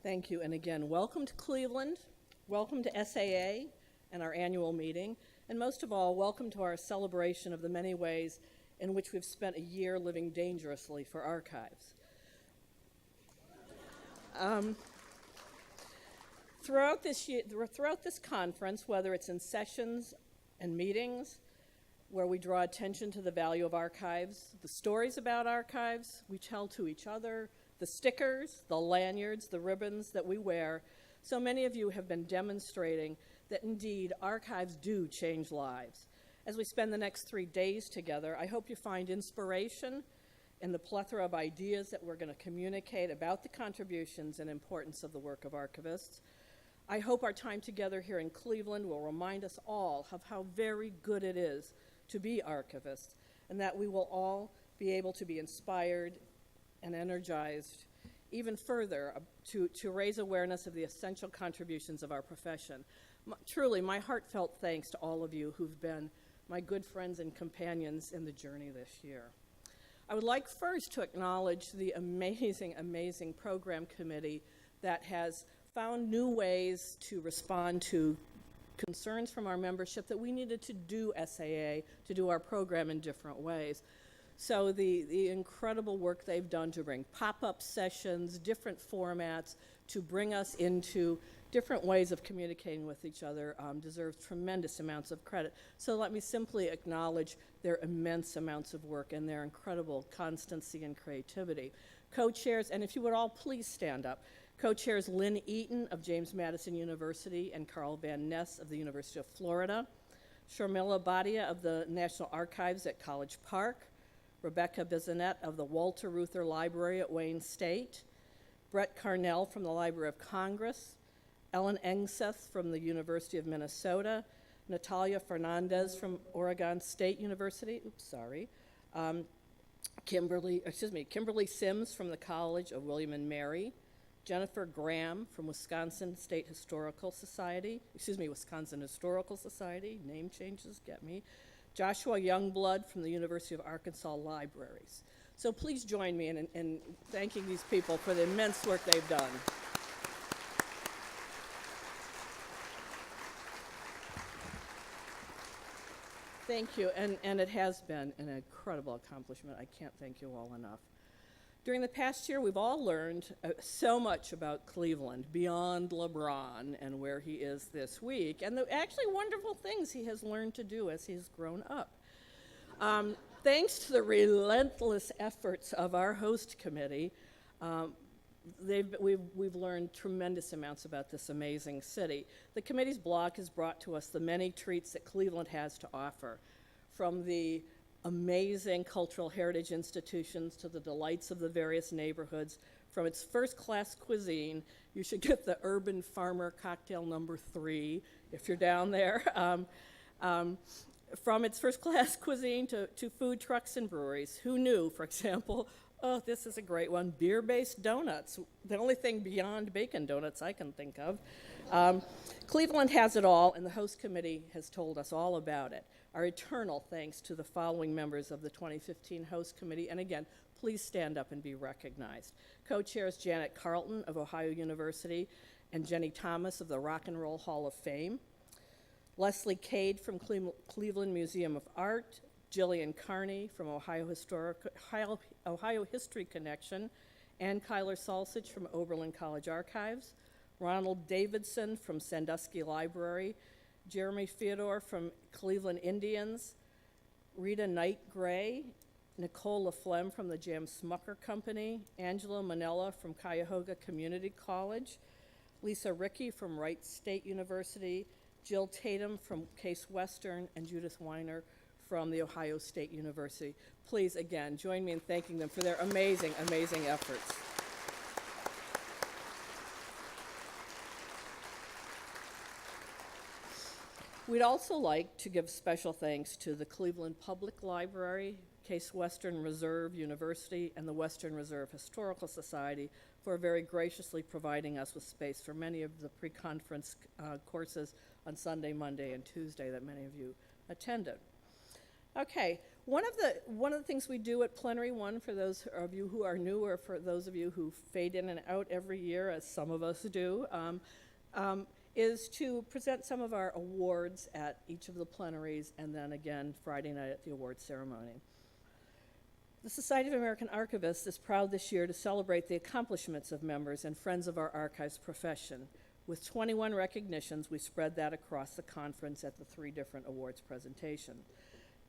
Thank you, and again, welcome to Cleveland, welcome to SAA and our annual meeting, and most of all, welcome to our celebration of the many ways in which we've spent a year living dangerously for archives. Throughout this conference, whether it's in sessions and meetings, where we draw attention to the value of archives, the stories about archives we tell to each other, the stickers, the lanyards, the ribbons that we wear, so many of you have been demonstrating that indeed archives do change lives. As we spend the next 3 days together, I hope you find inspiration in the plethora of ideas that we're going to communicate about the contributions and importance of the work of archivists. I hope our time together here in Cleveland will remind us all of how very good it is to be archivists, and that we will all be able to be inspired and energized even further to raise awareness of the essential contributions of our profession. Truly, my heartfelt thanks to all of you who've been my good friends and companions in the journey this year. I would like first to acknowledge the amazing, amazing program committee that has found new ways to respond to concerns from our membership that we needed to do SAA, to do our program in different ways. So the incredible work they've done to bring pop-up sessions, different formats, to bring us into different ways of communicating with each other deserves tremendous amounts of credit. So let me simply acknowledge their immense amounts of work and their incredible constancy and creativity. Co-chairs, and if you would all please stand up, co-chairs Lynn Eaton of James Madison University and Carl Van Ness of the University of Florida, Sharmila Bhatia of the National Archives at College Park, Rebecca Bisonet of the Walter Reuther Library at Wayne State, Brett Carnell from the Library of Congress, Ellen Engseth from the University of Minnesota, Natalia Fernandez from Oregon State University, Kimberly Sims from the College of William and Mary, Jennifer Graham from Wisconsin Historical Society, name changes get me, Joshua Youngblood from the University of Arkansas Libraries. So please join me in thanking these people for the immense work they've done. Thank you, and it has been an incredible accomplishment. I can't thank you all enough. During the past year, we've all learned so much about Cleveland beyond LeBron and where he is this week, and the actually wonderful things he has learned to do as he's grown up. Thanks to the relentless efforts of our host committee, we've learned tremendous amounts about this amazing city. The committee's blog has brought to us the many treats that Cleveland has to offer, from the amazing cultural heritage institutions to the delights of the various neighborhoods. From its first-class cuisine, you should get the Urban Farmer Cocktail #3 if you're down there. From its first-class cuisine to food trucks and breweries. Who knew, for example, oh, this is a great one, beer-based donuts, the only thing beyond bacon donuts I can think of. Cleveland has it all, and the host committee has told us all about it. Our eternal thanks to the following members of the 2015 host committee, and again, please stand up and be recognized. Co-chairs Janet Carlton of Ohio University and Jenny Thomas of the Rock and Roll Hall of Fame, Leslie Cade from Cleveland Museum of Art, Jillian Carney from Ohio History Connection, Ann Kyler Salsich from Oberlin College Archives, Ronald Davidson from Sandusky Library, Jeremy Theodore from Cleveland Indians, Rita Knight Gray, Nicole LaFlemme from the J.M. Smucker Company, Angela Manella from Cuyahoga Community College, Lisa Rickey from Wright State University, Jill Tatum from Case Western, and Judith Weiner from the Ohio State University. Please, again, join me in thanking them for their amazing, amazing efforts. We'd also like to give special thanks to the Cleveland Public Library, Case Western Reserve University, and the Western Reserve Historical Society for very graciously providing us with space for many of the pre-conference courses on Sunday, Monday, and Tuesday that many of you attended. Okay, One of the things we do at Plenary, one for those of you who are new or for those of you who fade in and out every year, as some of us do, is to present some of our awards at each of the plenaries, and then again Friday night at the awards ceremony. The Society of American Archivists is proud this year to celebrate the accomplishments of members and friends of our archives profession. With 21 recognitions, we spread that across the conference at the 3 different awards presentation.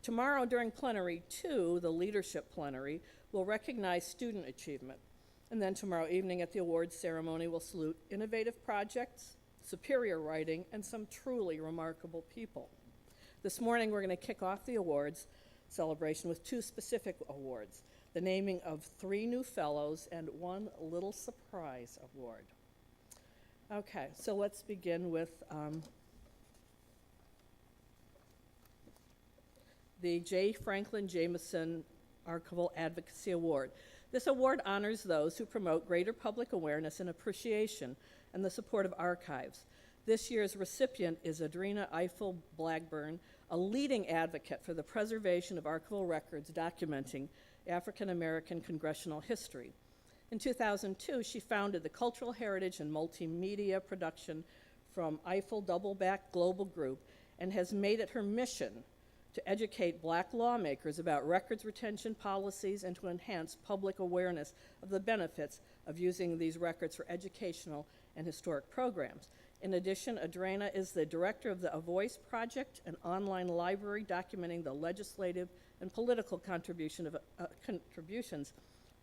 Tomorrow during Plenary 2, the Leadership Plenary, will recognize student achievement. And then tomorrow evening at the awards ceremony, we'll salute innovative projects, superior writing, and some truly remarkable people. This morning, we're going to kick off the awards celebration with 2 specific awards, the naming of 3 new fellows and 1 little surprise award. Okay, so let's begin with the J. Franklin Jameson Archival Advocacy Award. This award honors those who promote greater public awareness and appreciation and the support of archives. This year's recipient is Adrena Eiffel Blackburn, a leading advocate for the preservation of archival records documenting African American congressional history. In 2002, she founded the Cultural Heritage and Multimedia Production from Eiffel Doubleback Global Group and has made it her mission to educate Black lawmakers about records retention policies and to enhance public awareness of the benefits of using these records for educational and historic programs. In addition, Adrena is the director of the A Voice Project, an online library documenting the legislative and political contributions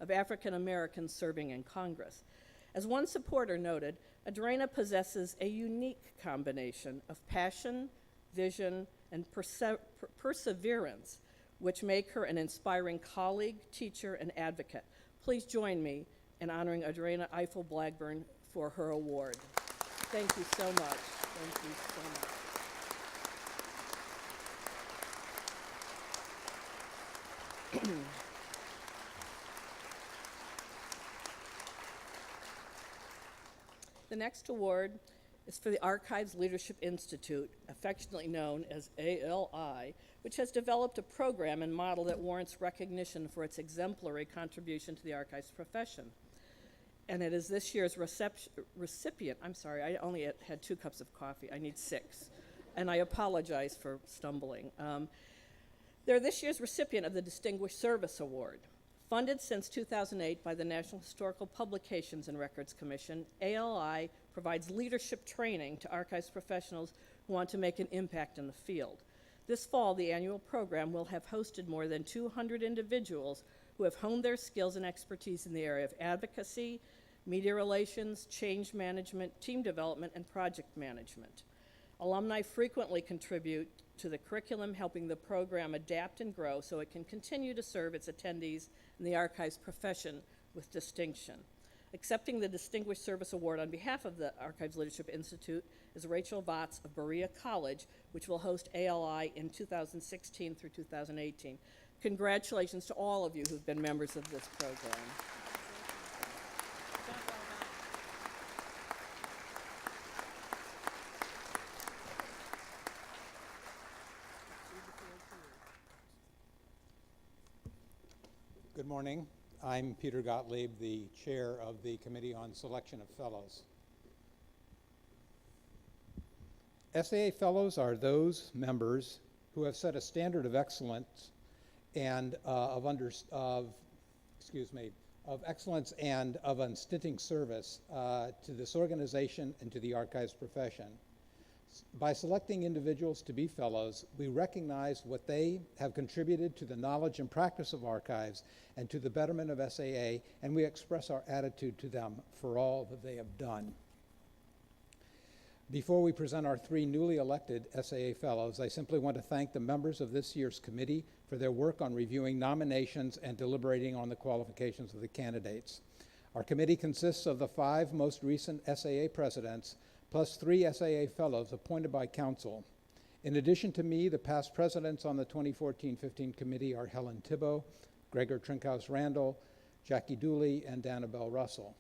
of African Americans serving in Congress. As one supporter noted, Adrena possesses a unique combination of passion, vision, and perseverance, which make her an inspiring colleague, teacher, and advocate. Please join me in honoring Adrena Eiffel Blackburn for her award. Thank you so much. Thank you so much. The next award is for the Archives Leadership Institute, affectionately known as ALI, which has developed a program and model that warrants recognition for its exemplary contribution to the archives profession. And it is this year's recipient. I'm sorry, I only had 2 cups of coffee. I need 6. And I apologize for stumbling. They're this year's recipient of the Distinguished Service Award. Funded since 2008 by the National Historical Publications and Records Commission, ALI provides leadership training to archives professionals who want to make an impact in the field. This fall, the annual program will have hosted more than 200 individuals who have honed their skills and expertise in the area of advocacy, media relations, change management, team development, and project management. Alumni frequently contribute to the curriculum, helping the program adapt and grow so it can continue to serve its attendees in the archives profession with distinction. Accepting the Distinguished Service Award on behalf of the Archives Leadership Institute is Rachel Votz of Berea College, which will host ALI in 2016 through 2018. Congratulations to all of you who've been members of this program. Good morning. I'm Peter Gottlieb, the chair of the Committee on Selection of Fellows. SAA Fellows are those members who have set a standard of excellence and of excellence and of unstinting service to this organization and to the archives profession. By selecting individuals to be fellows, we recognize what they have contributed to the knowledge and practice of archives and to the betterment of SAA, and we express our attitude to them for all that they have done. Before we present our 3 newly elected SAA fellows, I simply want to thank the members of this year's committee for their work on reviewing nominations and deliberating on the qualifications of the candidates. Our committee consists of the 5 most recent SAA presidents, plus 3 SAA fellows appointed by council. In addition to me, the past presidents on the 2014-15 committee are Helen Thibault, Gregor Trinkhaus-Randall, Jackie Dooley, and Danabelle Russell.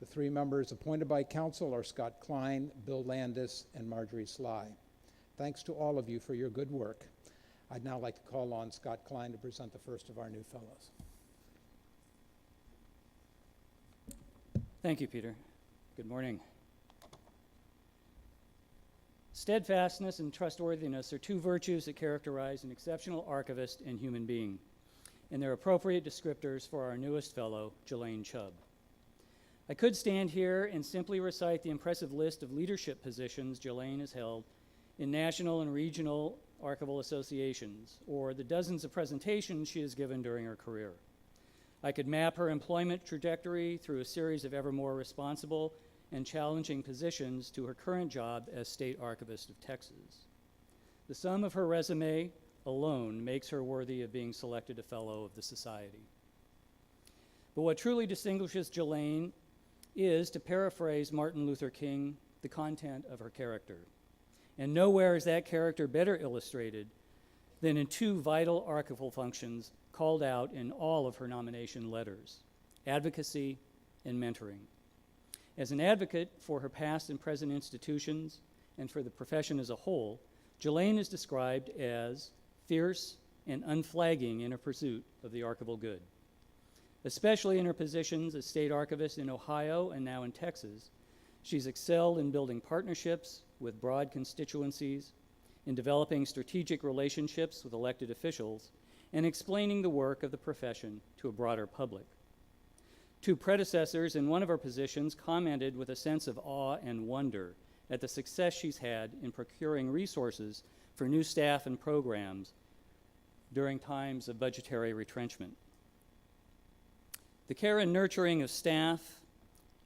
The 3 members appointed by council are Scott Klein, Bill Landis, and Marjorie Sly. Thanks to all of you for your good work. I'd now like to call on Scott Klein to present the first of our new fellows. Thank you, Peter. Good morning. Steadfastness and trustworthiness are two virtues that characterize an exceptional archivist and human being, and they're appropriate descriptors for our newest fellow, Jelaine Chubb. I could stand here and simply recite the impressive list of leadership positions Jelaine has held in national and regional archival associations, or the dozens of presentations she has given during her career. I could map her employment trajectory through a series of ever more responsible and challenging positions to her current job as State Archivist of Texas. The sum of her resume alone makes her worthy of being selected a Fellow of the Society. But what truly distinguishes Jelaine is, to paraphrase Martin Luther King, the content of her character. And nowhere is that character better illustrated than in two vital archival functions called out in all of her nomination letters: advocacy and mentoring. As an advocate for her past and present institutions and for the profession as a whole, Jelaine is described as fierce and unflagging in her pursuit of the archival good. Especially in her positions as state archivist in Ohio and now in Texas, she's excelled in building partnerships with broad constituencies, in developing strategic relationships with elected officials, and explaining the work of the profession to a broader public. Two predecessors in one of her positions commented with a sense of awe and wonder at the success she's had in procuring resources for new staff and programs during times of budgetary retrenchment. The care and nurturing of staff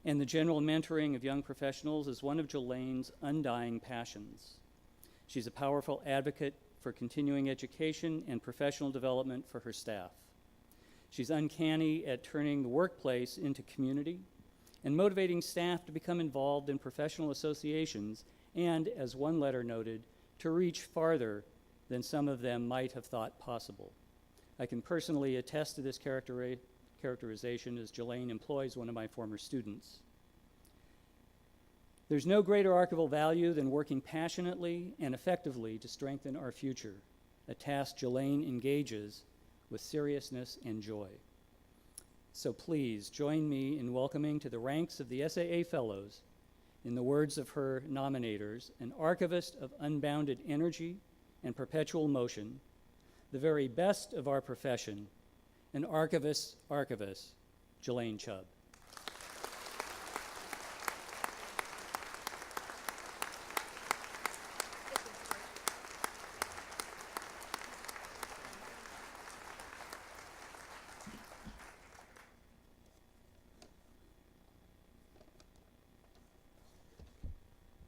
and the general mentoring of young professionals is one of Jelaine's undying passions. She's a powerful advocate for continuing education and professional development for her staff. She's uncanny at turning the workplace into community and motivating staff to become involved in professional associations and, as one letter noted, to reach farther than some of them might have thought possible. I can personally attest to this characterization as Jelaine employs one of my former students. There's no greater archival value than working passionately and effectively to strengthen our future, a task Jelaine engages with seriousness and joy. So please join me in welcoming to the ranks of the SAA Fellows, in the words of her nominators, an archivist of unbounded energy and perpetual motion, the very best of our profession, an archivist's archivist, Jelaine Chubb.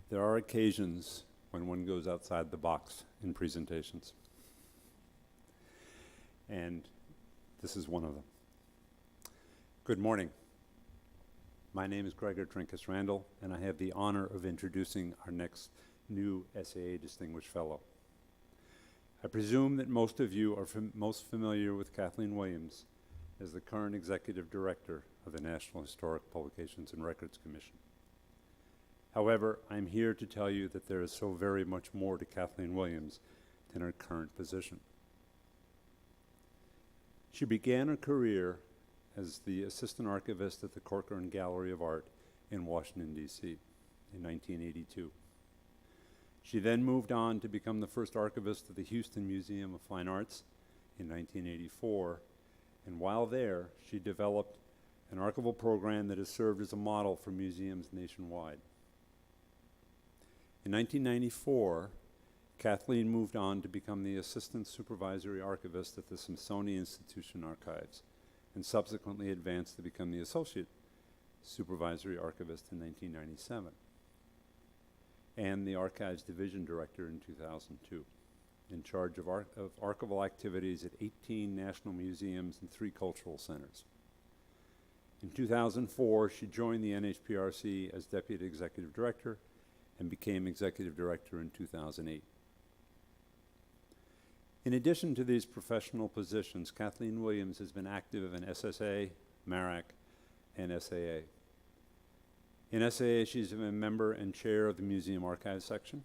There are occasions when one goes outside the box in presentations, and this is one of them. Good morning. My name is Gregor Trinkus Randall, and I have the honor of introducing our next new SAA Distinguished Fellow. I presume that most of you are most familiar with Kathleen Williams as the current Executive Director of the National Historic Publications and Records Commission. However, I'm here to tell you that there is so very much more to Kathleen Williams than her current position. She began her career as the Assistant Archivist at the Corcoran Gallery of Art in Washington, D.C. in 1982. She then moved on to become the first archivist of the Houston Museum of Fine Arts in 1984, and while there, she developed an archival program that has served as a model for museums nationwide. In 1994, Kathleen moved on to become the Assistant Supervisory Archivist at the Smithsonian Institution Archives, and subsequently advanced to become the Associate Supervisory Archivist in 1997, and the Archives Division Director in 2002, in charge of archival activities at 18 national museums and 3 cultural centers. In 2004, she joined the NHPRC as Deputy Executive Director and became Executive Director in 2008. In addition to these professional positions, Kathleen Williams has been active in SSA, MARAC, and SAA. In SAA, she's been a member and chair of the Museum Archives section,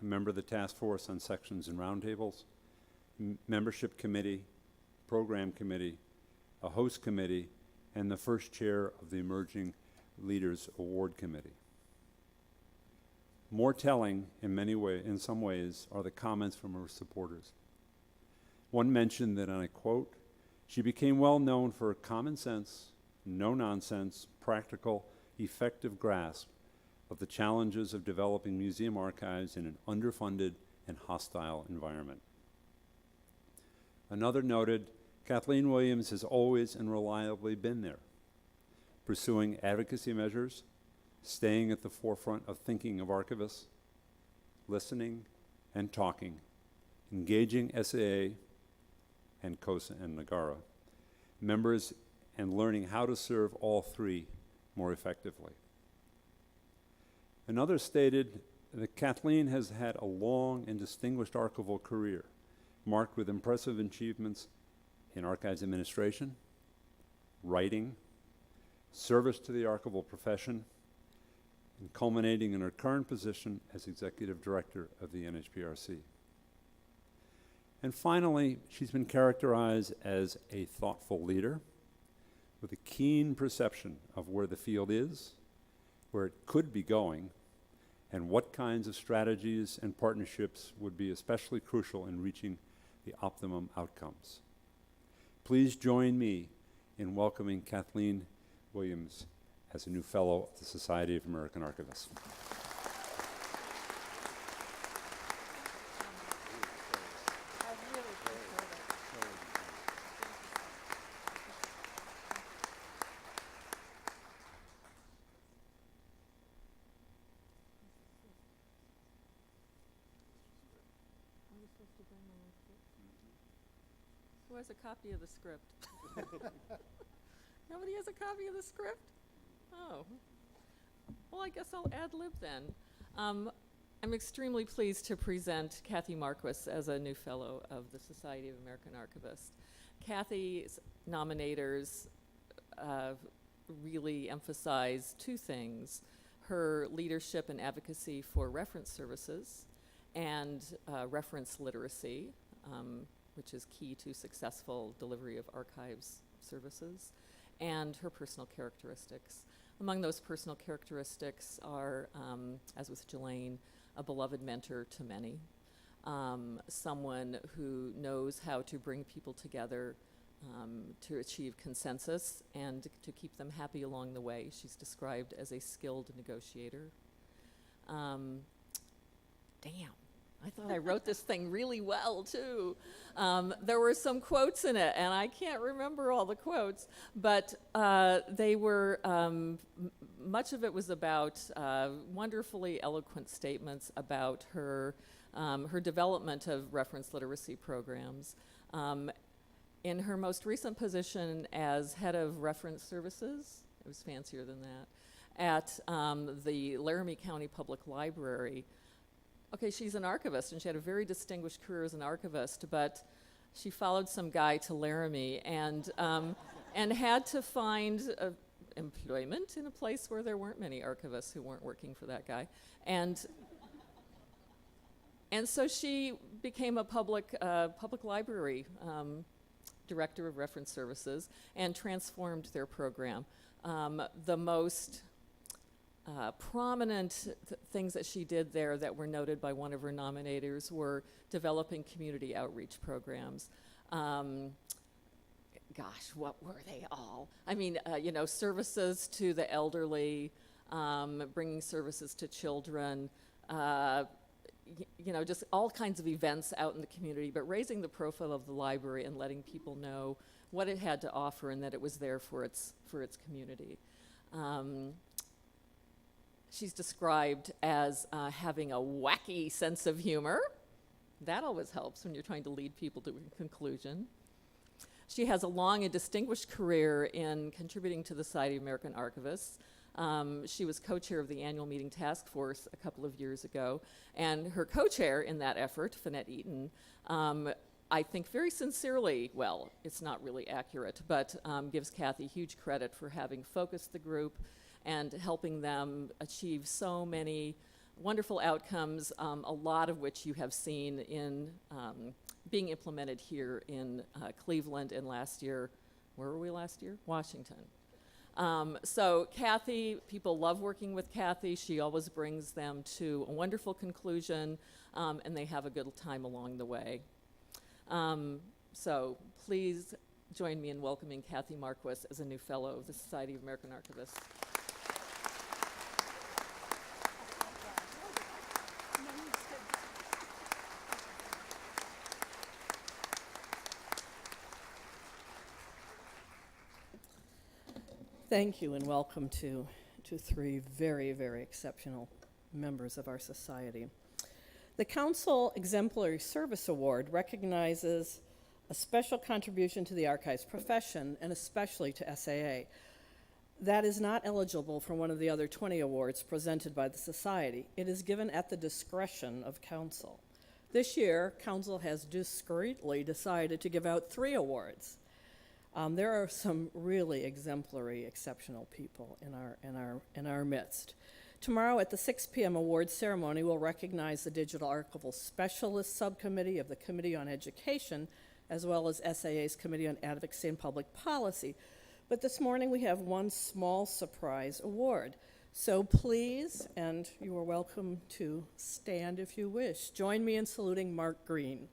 a member of the Task Force on Sections and Roundtables, membership committee, program committee, a host committee, and the first chair of the Emerging Leaders Award Committee. More telling in some ways are the comments from her supporters. One mentioned that, and I quote, "She became well known for her common sense, no-nonsense, practical, effective grasp of the challenges of developing museum archives in an underfunded and hostile environment." Another noted, "Kathleen Williams has always and reliably been there, pursuing advocacy measures, staying at the forefront of thinking of archivists, listening and talking, engaging SAA and COSA and Nagara members, and learning how to serve all three more effectively." Another stated that Kathleen has had a long and distinguished archival career, marked with impressive achievements in archives administration, writing, service to the archival profession, and culminating in her current position as Executive Director of the NHPRC. And finally, she's been characterized as a thoughtful leader with a keen perception of where the field is, where it could be going, and what kinds of strategies and partnerships would be especially crucial in reaching the optimum outcomes. Please join me in welcoming Kathleen Williams as a new Fellow of the Society of American Archivists. Who has a copy of the script? Nobody has a copy of the script? Oh. Well, I guess I'll ad lib then. I'm extremely pleased to present Kathy Marquis as a new Fellow of the Society of American Archivists. Kathy's nominators really emphasize two things: her leadership and advocacy for reference services and reference literacy, which is key to successful delivery of archives services, and her personal characteristics. Among those personal characteristics are, as with Jelaine, a beloved mentor to many, someone who knows how to bring people together to achieve consensus and to keep them happy along the way. She's described as a skilled negotiator. Damn. I thought I wrote this thing really well, too. There were some quotes in it, and I can't remember all the quotes, but they were, much of it was about wonderfully eloquent statements about her, her development of reference literacy programs. In her most recent position as head of reference services, it was fancier than that, at the Laramie County Public Library. Okay, she's an archivist, and she had a very distinguished career as an archivist, but she followed some guy to Laramie and had to find employment in a place where there weren't many archivists who weren't working for that guy. And so she became a public library director of reference services and transformed their program. The most prominent things that she did there that were noted by one of her nominators were developing community outreach programs. Gosh, what were they all? I mean, services to the elderly, bringing services to children, just all kinds of events out in the community, but raising the profile of the library and letting people know what it had to offer and that it was there for its community. She's described as having a wacky sense of humor. That always helps when you're trying to lead people to a conclusion. She has a long and distinguished career in contributing to the Society of American Archivists. She was co-chair of the annual meeting task force a couple of years ago, and her co-chair in that effort, Finette Eaton, I think very sincerely, well, it's not really accurate, but gives Kathy huge credit for having focused the group and helping them achieve so many wonderful outcomes, a lot of which you have seen in being implemented here in Cleveland, and last year, where were we last year? Washington. So Kathy, people love working with Kathy. She always brings them to a wonderful conclusion, and they have a good time along the way. So please join me in welcoming Kathy Marquis as a new fellow of the Society of American Archivists. Thank you and welcome to three very, very exceptional members of our society. The Council Exemplary Service Award recognizes a special contribution to the archives profession and especially to SAA. That is not eligible for one of the other 20 awards presented by the Society. It is given at the discretion of Council. This year, Council has discreetly decided to give out 3 awards. There are some really exemplary, exceptional people in our midst. Tomorrow at the 6 p.m. awards ceremony, we'll recognize the Digital Archival Specialist Subcommittee of the Committee on Education, as well as SAA's Committee on Advocacy and Public Policy. But this morning we have one small surprise award. So please, and you are welcome to stand if you wish, join me in saluting Mark Greene.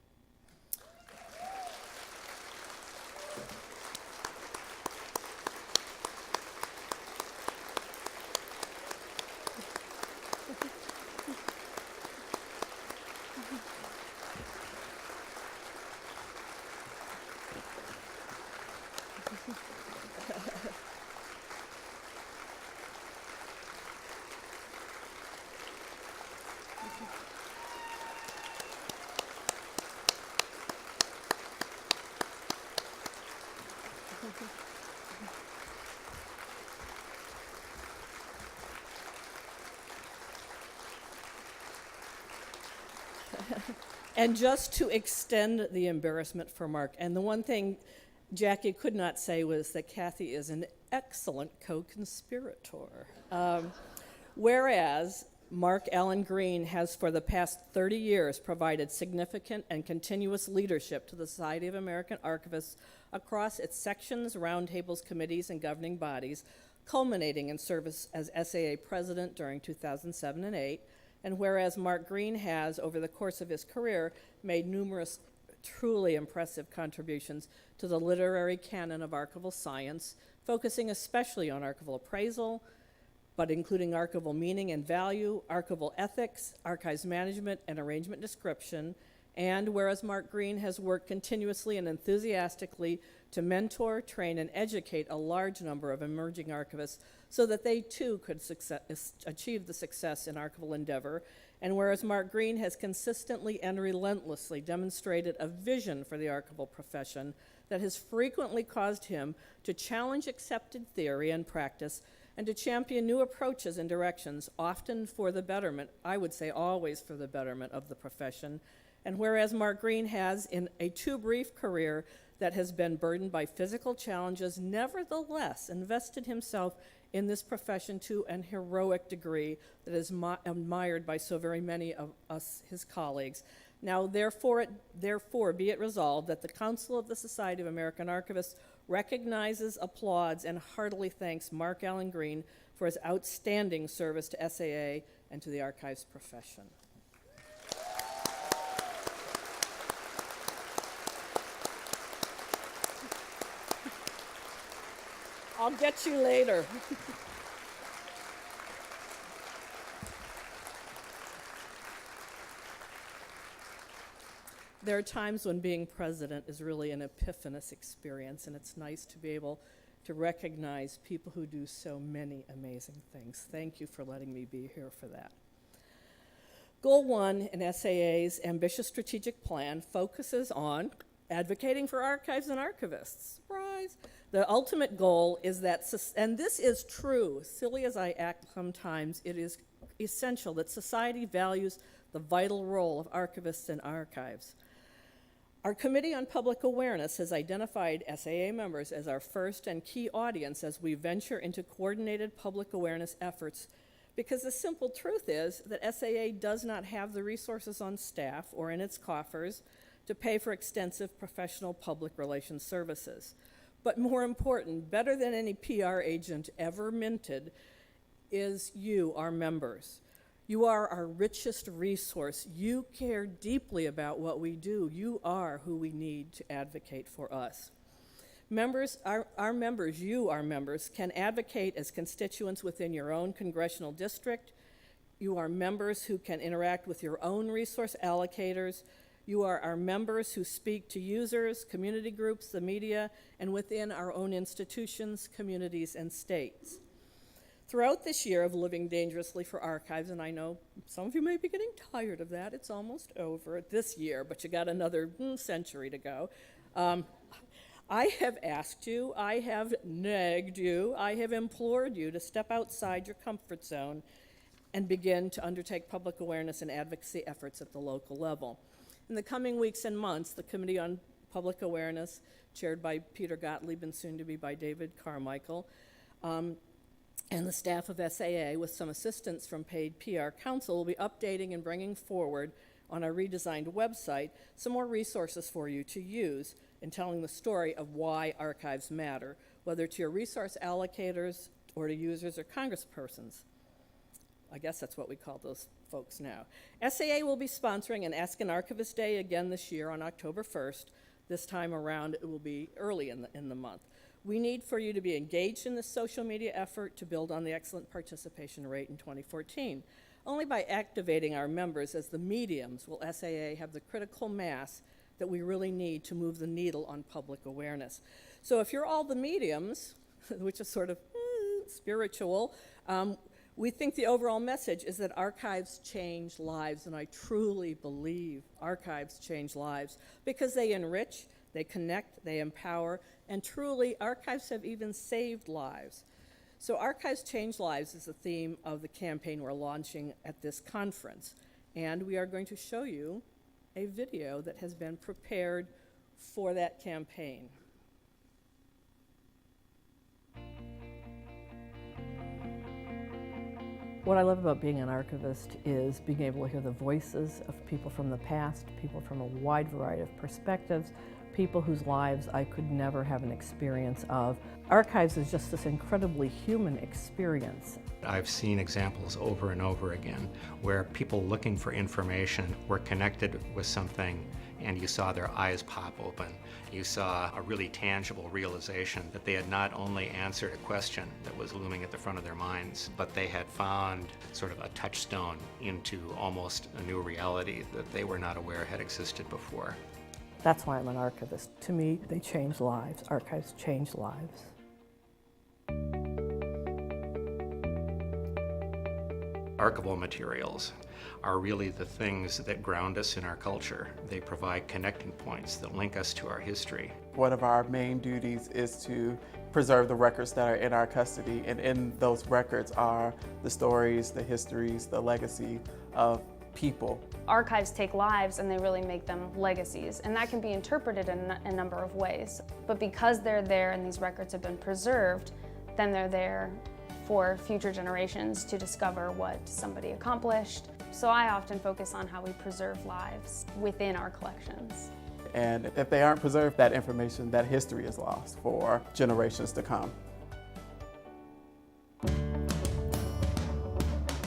And just to extend the embarrassment for Mark, and the one thing Jackie could not say was that Kathy is an excellent co-conspirator. Whereas Mark Allen Greene has for the past 30 years provided significant and continuous leadership to the Society of American Archivists across its sections, roundtables, committees, and governing bodies, culminating in service as SAA President during 2007 and 8. And whereas Mark Greene has, over the course of his career, made numerous truly impressive contributions to the literary canon of archival science, focusing especially on archival appraisal, but including archival meaning and value, archival ethics, archives management, and arrangement description. And whereas Mark Greene has worked continuously and enthusiastically to mentor, train, and educate a large number of emerging archivists so that they too could achieve the success in archival endeavor. And whereas Mark Greene has consistently and relentlessly demonstrated a vision for the archival profession that has frequently caused him to challenge accepted theory and practice and to champion new approaches and directions, often for the betterment, I would say always for the betterment of the profession. And whereas Mark Greene has, in a too brief career that has been burdened by physical challenges, nevertheless invested himself in this profession to an heroic degree that is admired by so very many of us, his colleagues. Now, therefore, be it resolved that the Council of the Society of American Archivists recognizes, applauds, and heartily thanks Mark Allen Greene for his outstanding service to SAA and to the archives profession. I'll get you later. There are times when being president is really an epiphanous experience, and it's nice to be able to recognize people who do so many amazing things. Thank you for letting me be here for that. Goal 1 in SAA's ambitious strategic plan focuses on advocating for archives and archivists. Surprise! The ultimate goal is that, and this is true, silly as I act sometimes, it is essential that society values the vital role of archivists and archives. Our Committee on Public Awareness has identified SAA members as our first and key audience as we venture into coordinated public awareness efforts Because the simple truth is that SAA does not have the resources on staff or in its coffers to pay for extensive professional public relations services. But more important, better than any PR agent ever minted, is you, our members. You are our richest resource. You care deeply about what we do. You are who we need to advocate for us. Members, our members, you, our members, can advocate as constituents within your own congressional district. You are members who can interact with your own resource allocators. You are our members who speak to users, community groups, the media, and within our own institutions, communities, and states. Throughout this year of living dangerously for archives, and I know some of you may be getting tired of that, it's almost over this year, but you got another century to go. I have asked you, I have nagged you, I have implored you to step outside your comfort zone and begin to undertake public awareness and advocacy efforts at the local level. In the coming weeks and months, the Committee on Public Awareness, chaired by Peter Gottlieb and soon to be by David Carmichael, and the staff of SAA, with some assistance from paid PR counsel, will be updating and bringing forward on our redesigned website some more resources for you to use in telling the story of why archives matter, whether to your resource allocators or to users or congresspersons. I guess that's what we call those folks now. SAA will be sponsoring an Ask an Archivist Day again this year on October 1st. This time around, it will be early in the month. We need for you to be engaged in this social media effort to build on the excellent participation rate in 2014. Only by activating our members as the mediums will SAA have the critical mass that we really need to move the needle on public awareness. So if you're all the mediums, which is sort of spiritual, we think the overall message is that archives change lives, and I truly believe archives change lives because they enrich, they connect, they empower, and truly archives have even saved lives. So Archives Change Lives is the theme of the campaign we're launching at this conference, and we are going to show you a video that has been prepared for that campaign. What I love about being an archivist is being able to hear the voices of people from the past, people from a wide variety of perspectives, people whose lives I could never have an experience of. Archives is just this incredibly human experience. I've seen examples over and over again where people looking for information were connected with something and you saw their eyes pop open. You saw a really tangible realization that they had not only answered a question that was looming at the front of their minds, but they had found sort of a touchstone into almost a new reality that they were not aware had existed before. That's why I'm an archivist. To me, they change lives. Archives change lives. Archival materials are really the things that ground us in our culture. They provide connecting points that link us to our history. One of our main duties is to preserve the records that are in our custody, and in those records are the stories, the histories, the legacy of people. Archives take lives and they really make them legacies, and that can be interpreted in a number of ways. But because they're there and these records have been preserved, then they're there for future generations to discover what somebody accomplished. So I often focus on how we preserve lives within our collections. And if they aren't preserved, that information, that history is lost for generations to come.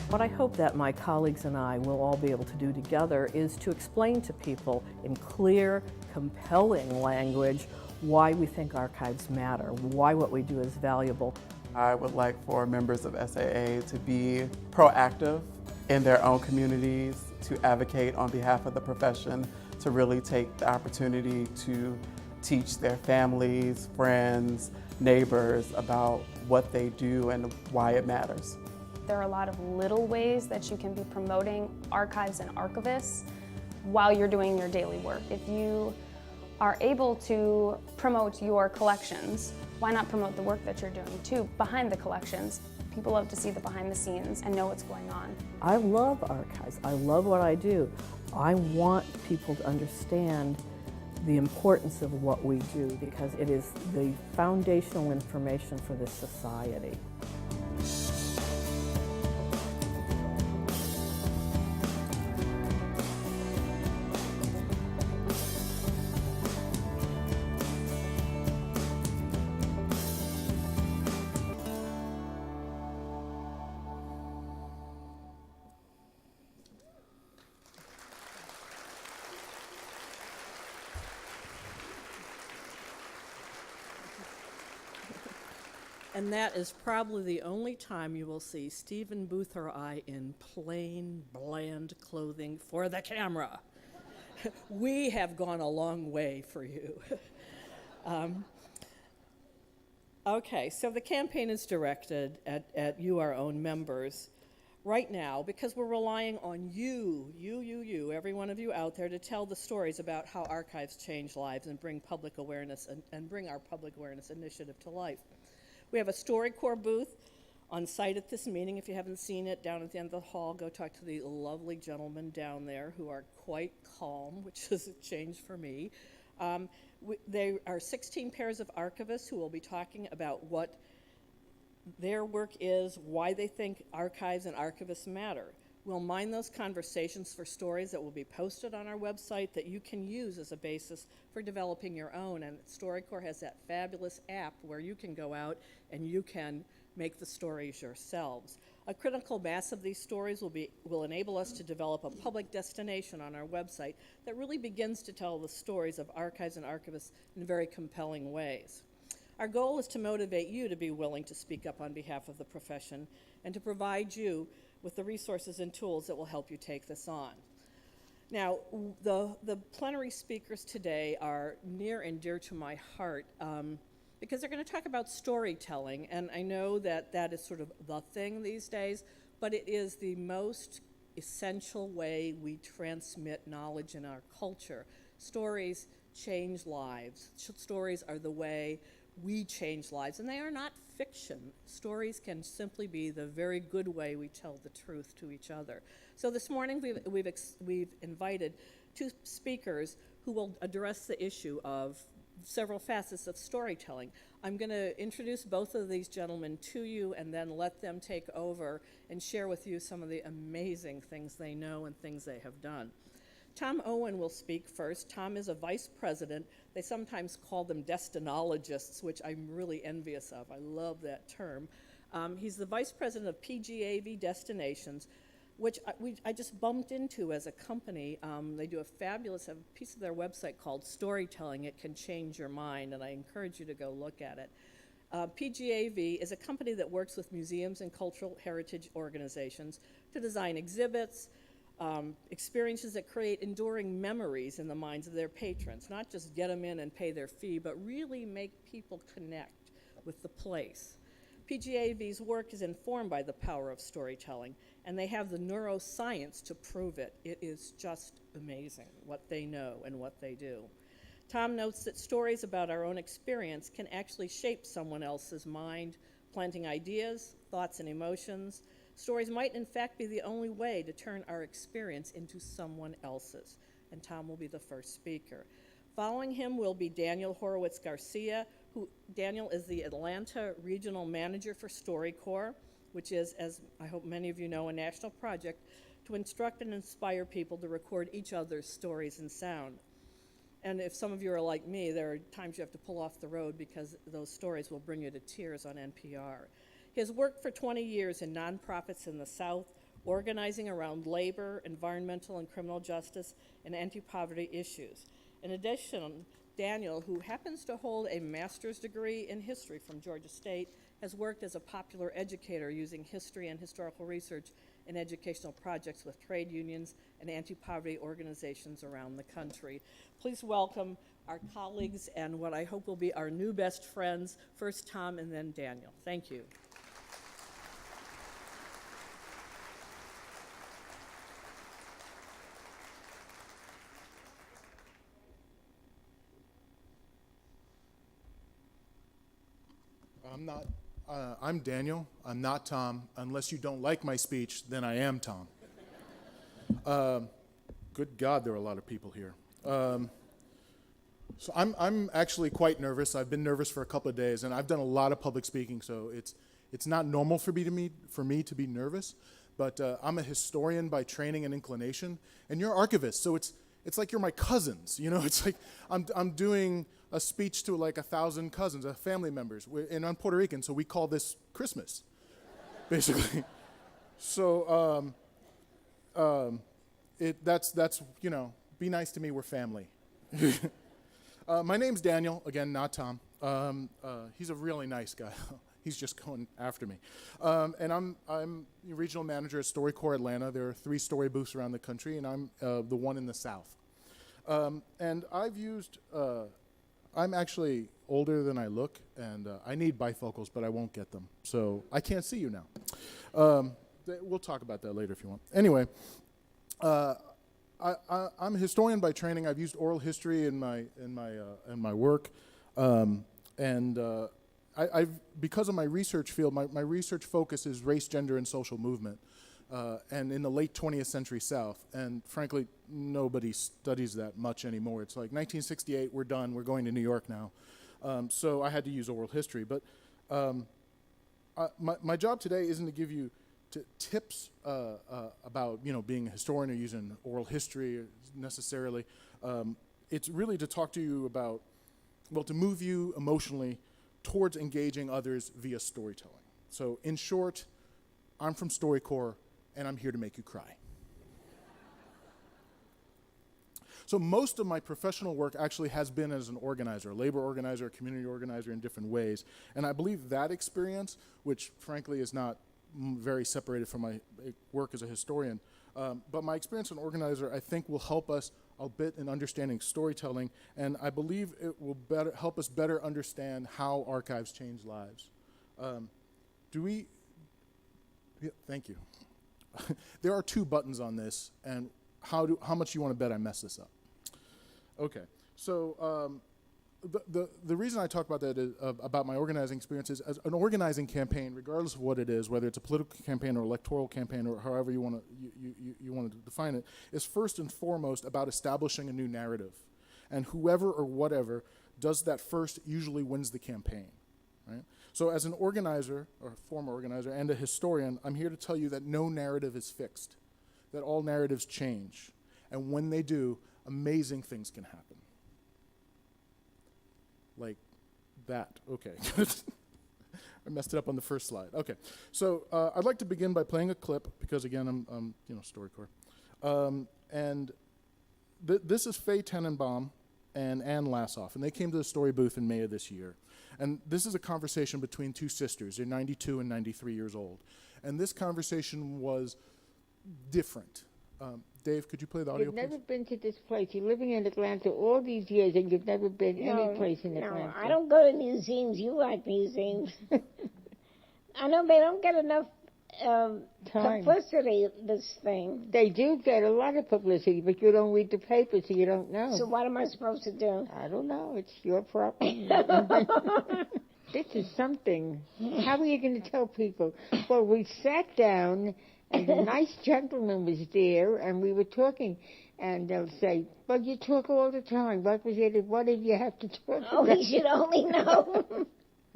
What I hope that my colleagues and I will all be able to do together is to explain to people in clear, compelling language why we think archives matter, why what we do is valuable. I would like for members of SAA to be proactive in their own communities, to advocate on behalf of the profession, to really take the opportunity to teach their families, friends, neighbors about what they do and why it matters. There are a lot of little ways that you can be promoting archives and archivists while you're doing your daily work. If you are able to promote your collections, why not promote the work that you're doing too behind the collections? People love to see the behind the scenes and know what's going on. I love archives. I love what I do. I want people to understand the importance of what we do because it is the foundational information for this society. And that is probably the only time you will see Stephen Booth or I in plain, bland clothing for the camera. We have gone a long way for you. Okay, so the campaign is directed at you, our own members, right now, because we're relying on you, every one of you out there, to tell the stories about how archives change lives and bring public awareness and bring our public awareness initiative to life. We have a StoryCorps booth on site at this meeting. If you haven't seen it, down at the end of the hall, go talk to the lovely gentlemen down there who are quite calm, which is a change for me. There are 16 pairs of archivists who will be talking about what their work is, why they think archives and archivists matter. We'll mine those conversations for stories that will be posted on our website that you can use as a basis for developing your own. And StoryCorps has that fabulous app where you can go out and you can make the stories yourselves. A critical mass of these stories will enable us to develop a public destination on our website that really begins to tell the stories of archives and archivists in very compelling ways. Our goal is to motivate you to be willing to speak up on behalf of the profession and to provide you with the resources and tools that will help you take this on. Now, the plenary speakers today are near and dear to my heart because they're going to talk about storytelling, and I know that that is sort of the thing these days, but it is the most essential way we transmit knowledge in our culture. Stories change lives. Stories are the way we change lives, and they are not fiction. Stories can simply be the very good way we tell the truth to each other. So this morning we've invited two speakers who will address the issue of several facets of storytelling. I'm going to introduce both of these gentlemen to you and then let them take over and share with you some of the amazing things they know and things they have done. Tom Owen will speak first. Tom is a vice president. They sometimes call them destinologists, which I'm really envious of. I love that term. He's the vice president of PGAV Destinations, which I just bumped into as a company. They do a piece of their website called Storytelling. It Can Change Your Mind, and I encourage you to go look at it. PGAV is a company that works with museums and cultural heritage organizations to design exhibits, experiences that create enduring memories in the minds of their patrons, not just get them in and pay their fee, but really make people connect with the place. PGAV's work is informed by the power of storytelling, and they have the neuroscience to prove it. It is just amazing what they know and what they do. Tom notes that stories about our own experience can actually shape someone else's mind, planting ideas, thoughts, and emotions. Stories might, in fact, be the only way to turn our experience into someone else's, and Tom will be the first speaker. Following him will be Daniel Horowitz Garcia, Daniel is the Atlanta Regional Manager for StoryCorps, which is, as I hope many of you know, a national project to instruct and inspire people to record each other's stories in sound. And if some of you are like me, there are times you have to pull off the road because those stories will bring you to tears on NPR. He has worked for 20 years in nonprofits in the South, organizing around labor, environmental and criminal justice, and anti-poverty issues. In addition, Daniel, who happens to hold a master's degree in history from Georgia State, has worked as a popular educator using history and historical research in educational projects with trade unions and anti-poverty organizations around the country. Please welcome our colleagues and what I hope will be our new best friends, first Tom and then Daniel. Thank you. I'm Daniel. I'm not Tom. Unless you don't like my speech, then I am Tom. Good God, there are a lot of people here. So I'm actually quite nervous. I've been nervous for a couple of days, and I've done a lot of public speaking, so it's not normal for me to be nervous. But I'm a historian by training and inclination, and you're archivists, so it's like you're my cousins. You know, it's like I'm doing a speech to like 1,000 cousins, family members. And I'm Puerto Rican, so we call this Christmas, basically. So that's you know, be nice to me. We're family. My name's Daniel. Again, not Tom. He's a really nice guy. He's just going after me. And I'm the regional manager at StoryCorps Atlanta. There are 3 story booths around the country, and I'm the one in the South. And I've used, I'm actually older than I look, and I need bifocals, but I won't get them. So I can't see you now. We'll talk about that later if you want. Anyway, I'm a historian by training. I've used oral history in my work, I've because of my research field, my research focus is race, gender, and social movement, and in the late 20th century South. And frankly, nobody studies that much anymore. It's like 1968, we're done, we're going to New York now. So I had to use oral history. But my job today isn't to give you tips about being a historian or using oral history necessarily. It's really to talk to you about, well, to move you emotionally towards engaging others via storytelling. So in short, I'm from StoryCorps, and I'm here to make you cry. So most of my professional work actually has been as an organizer, a labor organizer, a community organizer in different ways. And I believe that experience, which frankly is not very separated from my work as a historian, but my experience as an organizer, I think, will help us a bit in understanding storytelling, and I believe it will help us better understand how archives change lives. Thank you. There are 2 buttons on this, and how much you want to bet I mess this up? Okay, so the reason I talk about that is about my organizing experience is as an organizing campaign, regardless of what it is, whether it's a political campaign or electoral campaign or however you want to define it, is first and foremost about establishing a new narrative, and whoever or whatever does that first usually wins the campaign, right? So as an organizer or former organizer and a historian, I'm here to tell you that no narrative is fixed, that all narratives change, and when they do, amazing things can happen. Like that. Okay. I messed it up on the first slide. Okay. So I'd like to begin by playing a clip because, again, I'm StoryCorps. This is Faye Tenenbaum and Ann Lassoff, and they came to the story booth in May of this year. And this is a conversation between 2 sisters. They're 92 and 93 years old. And this conversation was different. Dave, could you play the audio, You've never please? been to this place. You're living in Atlanta all these years, and you've never been any place in Atlanta. No, I don't go to museums. You like museums. I know they don't get enough publicity, this thing. They do get a lot of publicity, but you don't read the paper, so you don't know. So what am I supposed to do? I don't know. It's your problem. This is something. How are you going to tell people? Well, we sat down, and a nice gentleman was there, and we were talking, and they'll say, well, you talk all the time. What did you have to talk about? Oh, he should only know.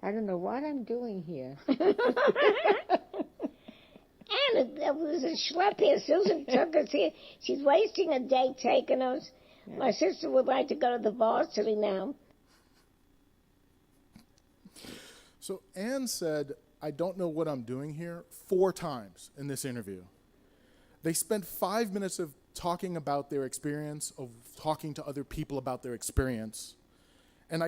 I don't know what I'm doing here. And there was a schlep here. Susan took us here. She's wasting a day taking us. Yeah. My sister would like to go to the varsity now. So Anne said, I don't know what I'm doing here 4 times in this interview. They spent 5 minutes of talking about their experience, of talking to other people about their experience. And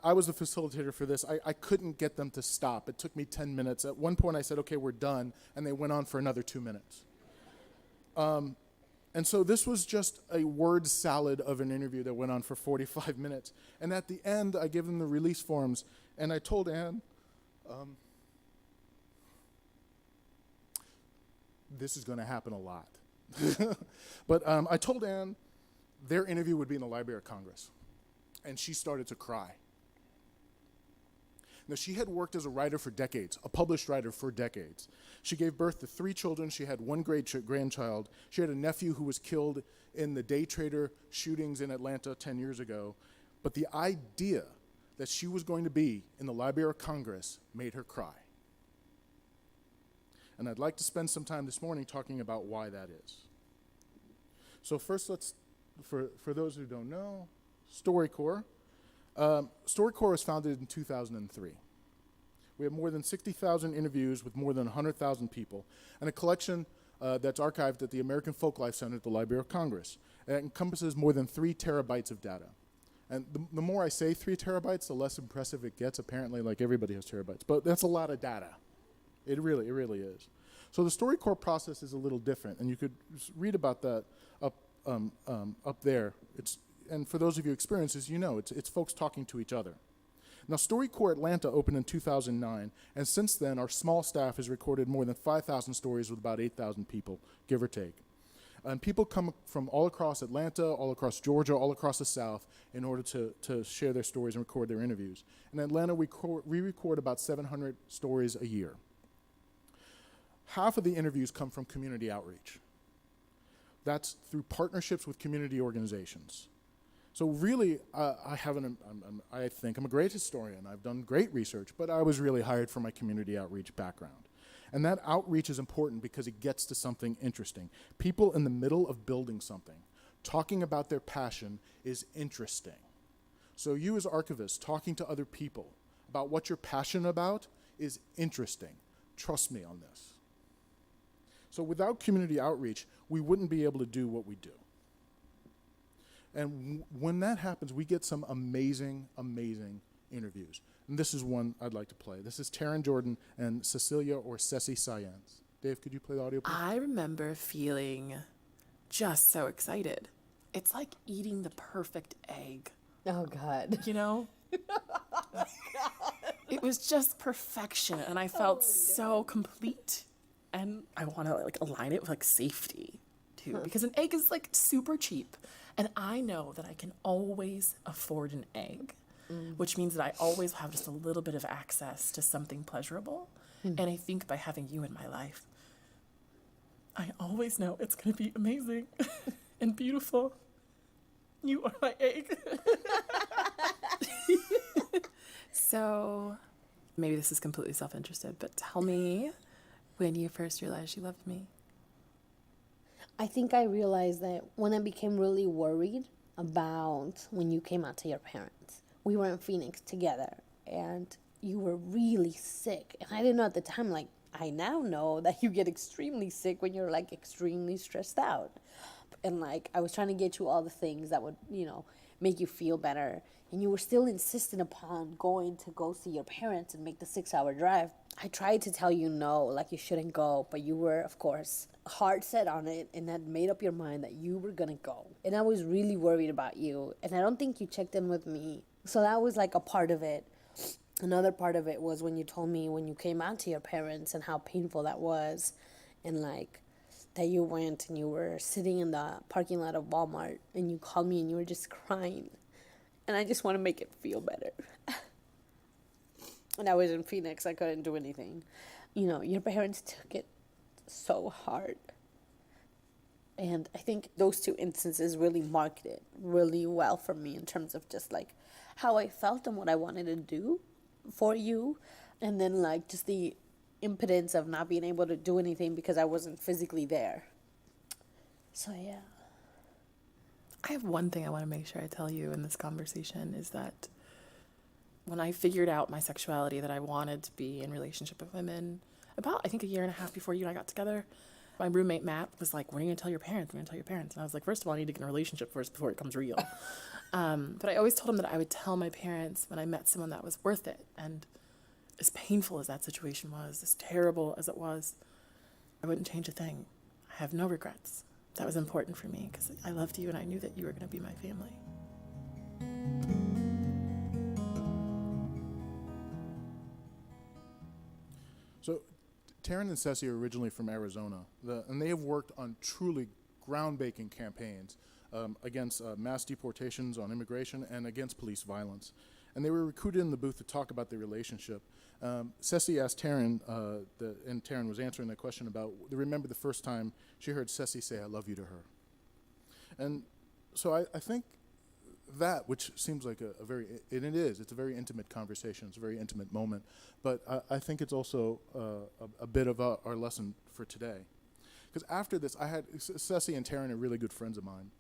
I was the facilitator for this. I couldn't get them to stop. It took me 10 minutes. At one point I said, okay, we're done. And they went on for another 2 minutes. And so this was just a word salad of an interview that went on for 45 minutes. And at the end, I gave them the release forms. And I told Anne, this is going to happen a lot. But I told Anne their interview would be in the Library of Congress. And she started to cry. Now, she had worked as a writer for decades, a published writer for decades. She gave birth to 3 children. She had 1 grandchild. She had a nephew who was killed in the day trader shootings in Atlanta 10 years ago. But the idea that she was going to be in the Library of Congress made her cry. And I'd like to spend some time this morning talking about why that is. So first, for those who don't know, StoryCorps. StoryCorps was founded in 2003. We have more than 60,000 interviews with more than 100,000 people, and a collection that's archived at the American Folklife Center at the Library of Congress. It encompasses more than 3 terabytes of data. And the more I say 3 terabytes, the less impressive it gets. Apparently, like everybody has terabytes. But that's a lot of data. It really is. So the StoryCorps process is a little different, and you could read about that up there. And for those of you experienced, you know, it's folks talking to each other. Now, StoryCorps Atlanta opened in 2009, and since then, our small staff has recorded more than 5,000 stories with about 8,000 people, give or take. And people come from all across Atlanta, all across Georgia, all across the South in order to share their stories and record their interviews. In Atlanta, we record about 700 stories a year. Half of the interviews come from community outreach. That's through partnerships with community organizations. So really, I think I'm a great historian. I've done great research, but I was really hired for my community outreach background. And that outreach is important because it gets to something interesting. People in the middle of building something, talking about their passion is interesting. So you as archivists talking to other people about what you're passionate about is interesting. Trust me on this. So without community outreach, we wouldn't be able to do what we do. And when that happens, we get some amazing, amazing interviews. And this is one I'd like to play. This is Taryn Jordan and Cecilia or Ceci Science. Dave, could you play the audio, please? I remember feeling just so excited. It's like eating the perfect egg. Oh, God. You know? It was just perfection, and I felt so complete. And I want to like align it with like safety too, because an egg is like super cheap, and I know that I can always afford an egg, which means that I always have just a little bit of access to something pleasurable. And I think by having you in my life, I always know it's going to be amazing and beautiful. You are my egg. So maybe this is completely self-interested, but tell me when you first realized you loved me. I think I realized that when I became really worried about when you came out to your parents. We were in Phoenix together, and you were really sick. And I didn't know at the time, like, I now know that you get extremely sick when you're, like, extremely stressed out. And, like, I was trying to get you all the things that would, you know, make you feel better. And you were still insistent upon going to go see your parents and make the 6-hour drive. I tried to tell you no, like you shouldn't go, but you were, of course, hard set on it and had made up your mind that you were gonna go. And I was really worried about you, and I don't think you checked in with me. So that was like a part of it. Another part of it was when you told me when you came out to your parents and how painful that was, and like that you went and you were sitting in the parking lot of Walmart and you called me and you were just crying. And I just want to make it feel better. And I was in Phoenix, I couldn't do anything. You know, your parents took it so hard. And I think those two instances really marked it really well for me in terms of just like how I felt and what I wanted to do for you. And then like just the impotence of not being able to do anything because I wasn't physically there. So yeah. I have one thing I want to make sure I tell you in this conversation is that when I figured out my sexuality, that I wanted to be in relationship with women, about I think a year and a half before you and I got together, my roommate Matt was like, when are you going to tell your parents? When are you going to tell your parents? And I was like, first of all, I need to get in a relationship first before it becomes real. But I always told him that I would tell my parents when I met someone that was worth it. And as painful as that situation was, as terrible as it was, I wouldn't change a thing. I have no regrets. That was important for me because I loved you and I knew that you were going to be my family. So Taryn and Ceci are originally from Arizona, and they have worked on truly groundbreaking campaigns against mass deportations on immigration and against police violence. And they were recruited in the booth to talk about their relationship. Ceci asked Taryn, and Taryn was answering that question about, remember the first time she heard Ceci say, I love you to her. And so I think that, which seems like a very, and it is, it's a very intimate conversation, it's a very intimate moment, but I think it's also a bit of our lesson for today. Because after this, Ceci and Taryn are really good friends of mine.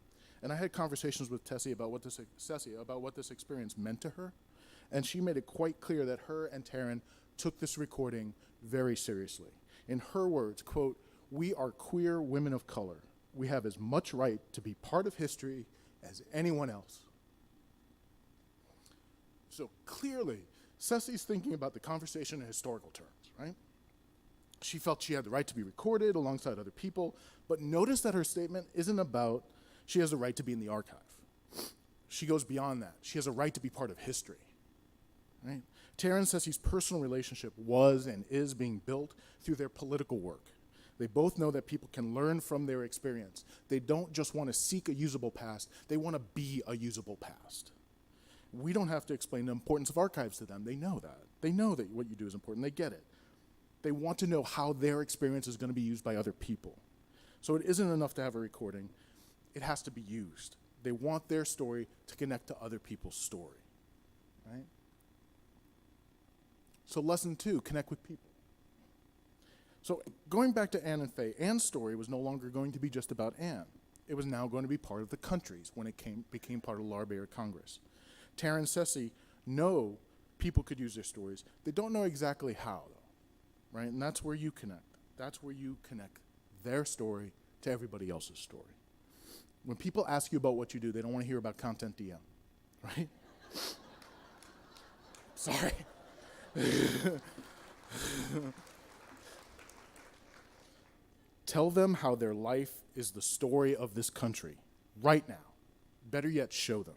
And I had conversations with Ceci about what this experience meant to her. And she made it quite clear that her and Taryn took this recording very seriously. In her words, quote, we are queer women of color. We have as much right to be part of history as anyone else. So clearly, Ceci's thinking about the conversation in historical terms, right? She felt she had the right to be recorded alongside other people, but notice that her statement isn't about she has a right to be in the archive. She goes beyond that. She has a right to be part of history, right? Tara and Ceci's personal relationship was and is being built through their political work. They both know that people can learn from their experience. They don't just want to seek a usable past, they want to be a usable past. We don't have to explain the importance of archives to them. They know that. They know that what you do is important. They get it. They want to know how their experience is going to be used by other people. So it isn't enough to have a recording. It has to be used. They want their story to connect to other people's story, right? So lesson 2, connect with people. So going back to Anne and Faye, Anne's story was no longer going to be just about Anne. It was now going to be part of the country's when it became part of the Library of Congress. Tara and Ceci know people could use their stories. They don't know exactly how, though, right? And that's where you connect. That's where you connect their story to everybody else's story. When people ask you about what you do, they don't want to hear about content DM, right? Sorry. Tell them how their life is the story of this country right now. Better yet, show them.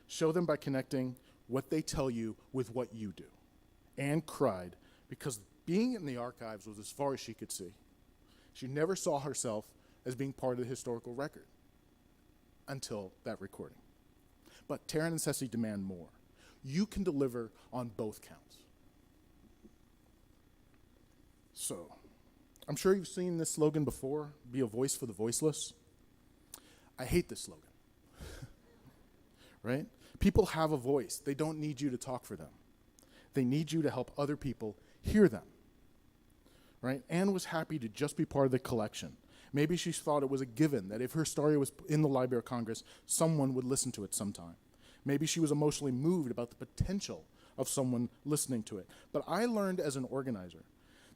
Show them by connecting what they tell you with what you do. Anne cried because being in the archives was as far as she could see. She never saw herself as being part of the historical record until that recording. But Taryn and Ceci demand more. You can deliver on both counts. So, I'm sure you've seen this slogan before, be a voice for the voiceless. I hate this slogan, right? People have a voice. They don't need you to talk for them. They need you to help other people hear them, right? Anne was happy to just be part of the collection. Maybe she thought it was a given that if her story was in the Library of Congress, someone would listen to it sometime. Maybe she was emotionally moved about the potential of someone listening to it. But I learned as an organizer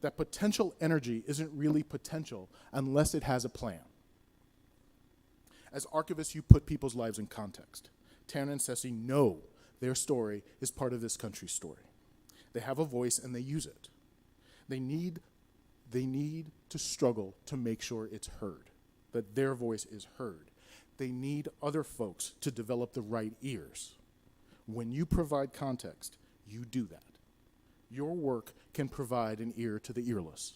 that potential energy isn't really potential unless it has a plan. As archivists, you put people's lives in context. Taryn and Ceci know their story is part of this country's story. They have a voice and they use it. They need to struggle to make sure it's heard, that their voice is heard. They need other folks to develop the right ears. When you provide context, you do that. Your work can provide an ear to the earless.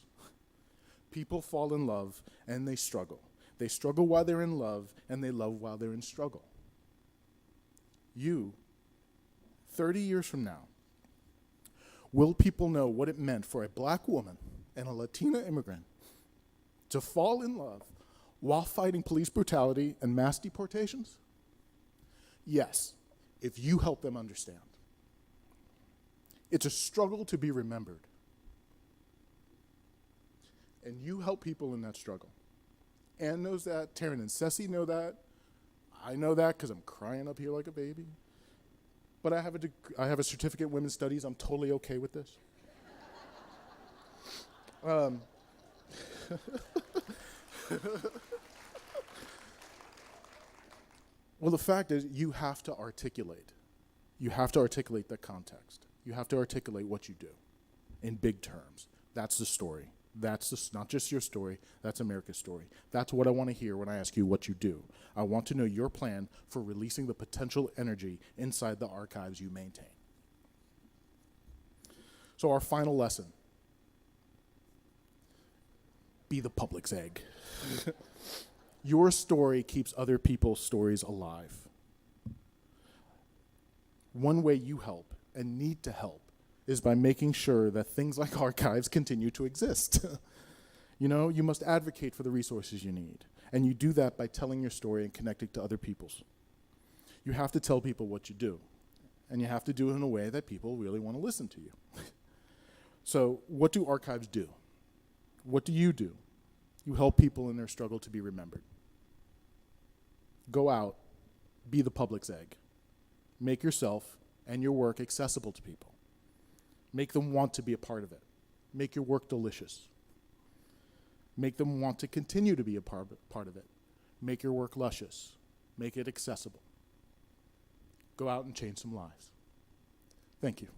People fall in love and they struggle. They struggle while they're in love and they love while they're in struggle. You, 30 years from now, will people know what it meant for a black woman and a Latina immigrant to fall in love while fighting police brutality and mass deportations? Yes, if you help them understand. It's a struggle to be remembered. And you help people in that struggle. Anne knows that, Taryn and Ceci know that. I know that because I'm crying up here like a baby. But I have a certificate in women's studies. I'm totally okay with this. Well, the fact is, you have to articulate. You have to articulate the context. You have to articulate what you do in big terms. That's the story. That's not just your story, that's America's story. That's what I want to hear when I ask you what you do. I want to know your plan for releasing the potential energy inside the archives you maintain. So our final lesson. Be the public's egg. Your story keeps other people's stories alive. One way you help and need to help is by making sure that things like archives continue to exist. You know, you must advocate for the resources you need. And you do that by telling your story and connecting to other people's. You have to tell people what you do. And you have to do it in a way that people really want to listen to you. So what do archives do? What do? You help people in their struggle to be remembered. Go out, be the public's egg. Make yourself and your work accessible to people. Make them want to be a part of it. Make your work delicious. Make them want to continue to be a part of it. Make your work luscious. Make it accessible. Go out and change some lives. Thank you.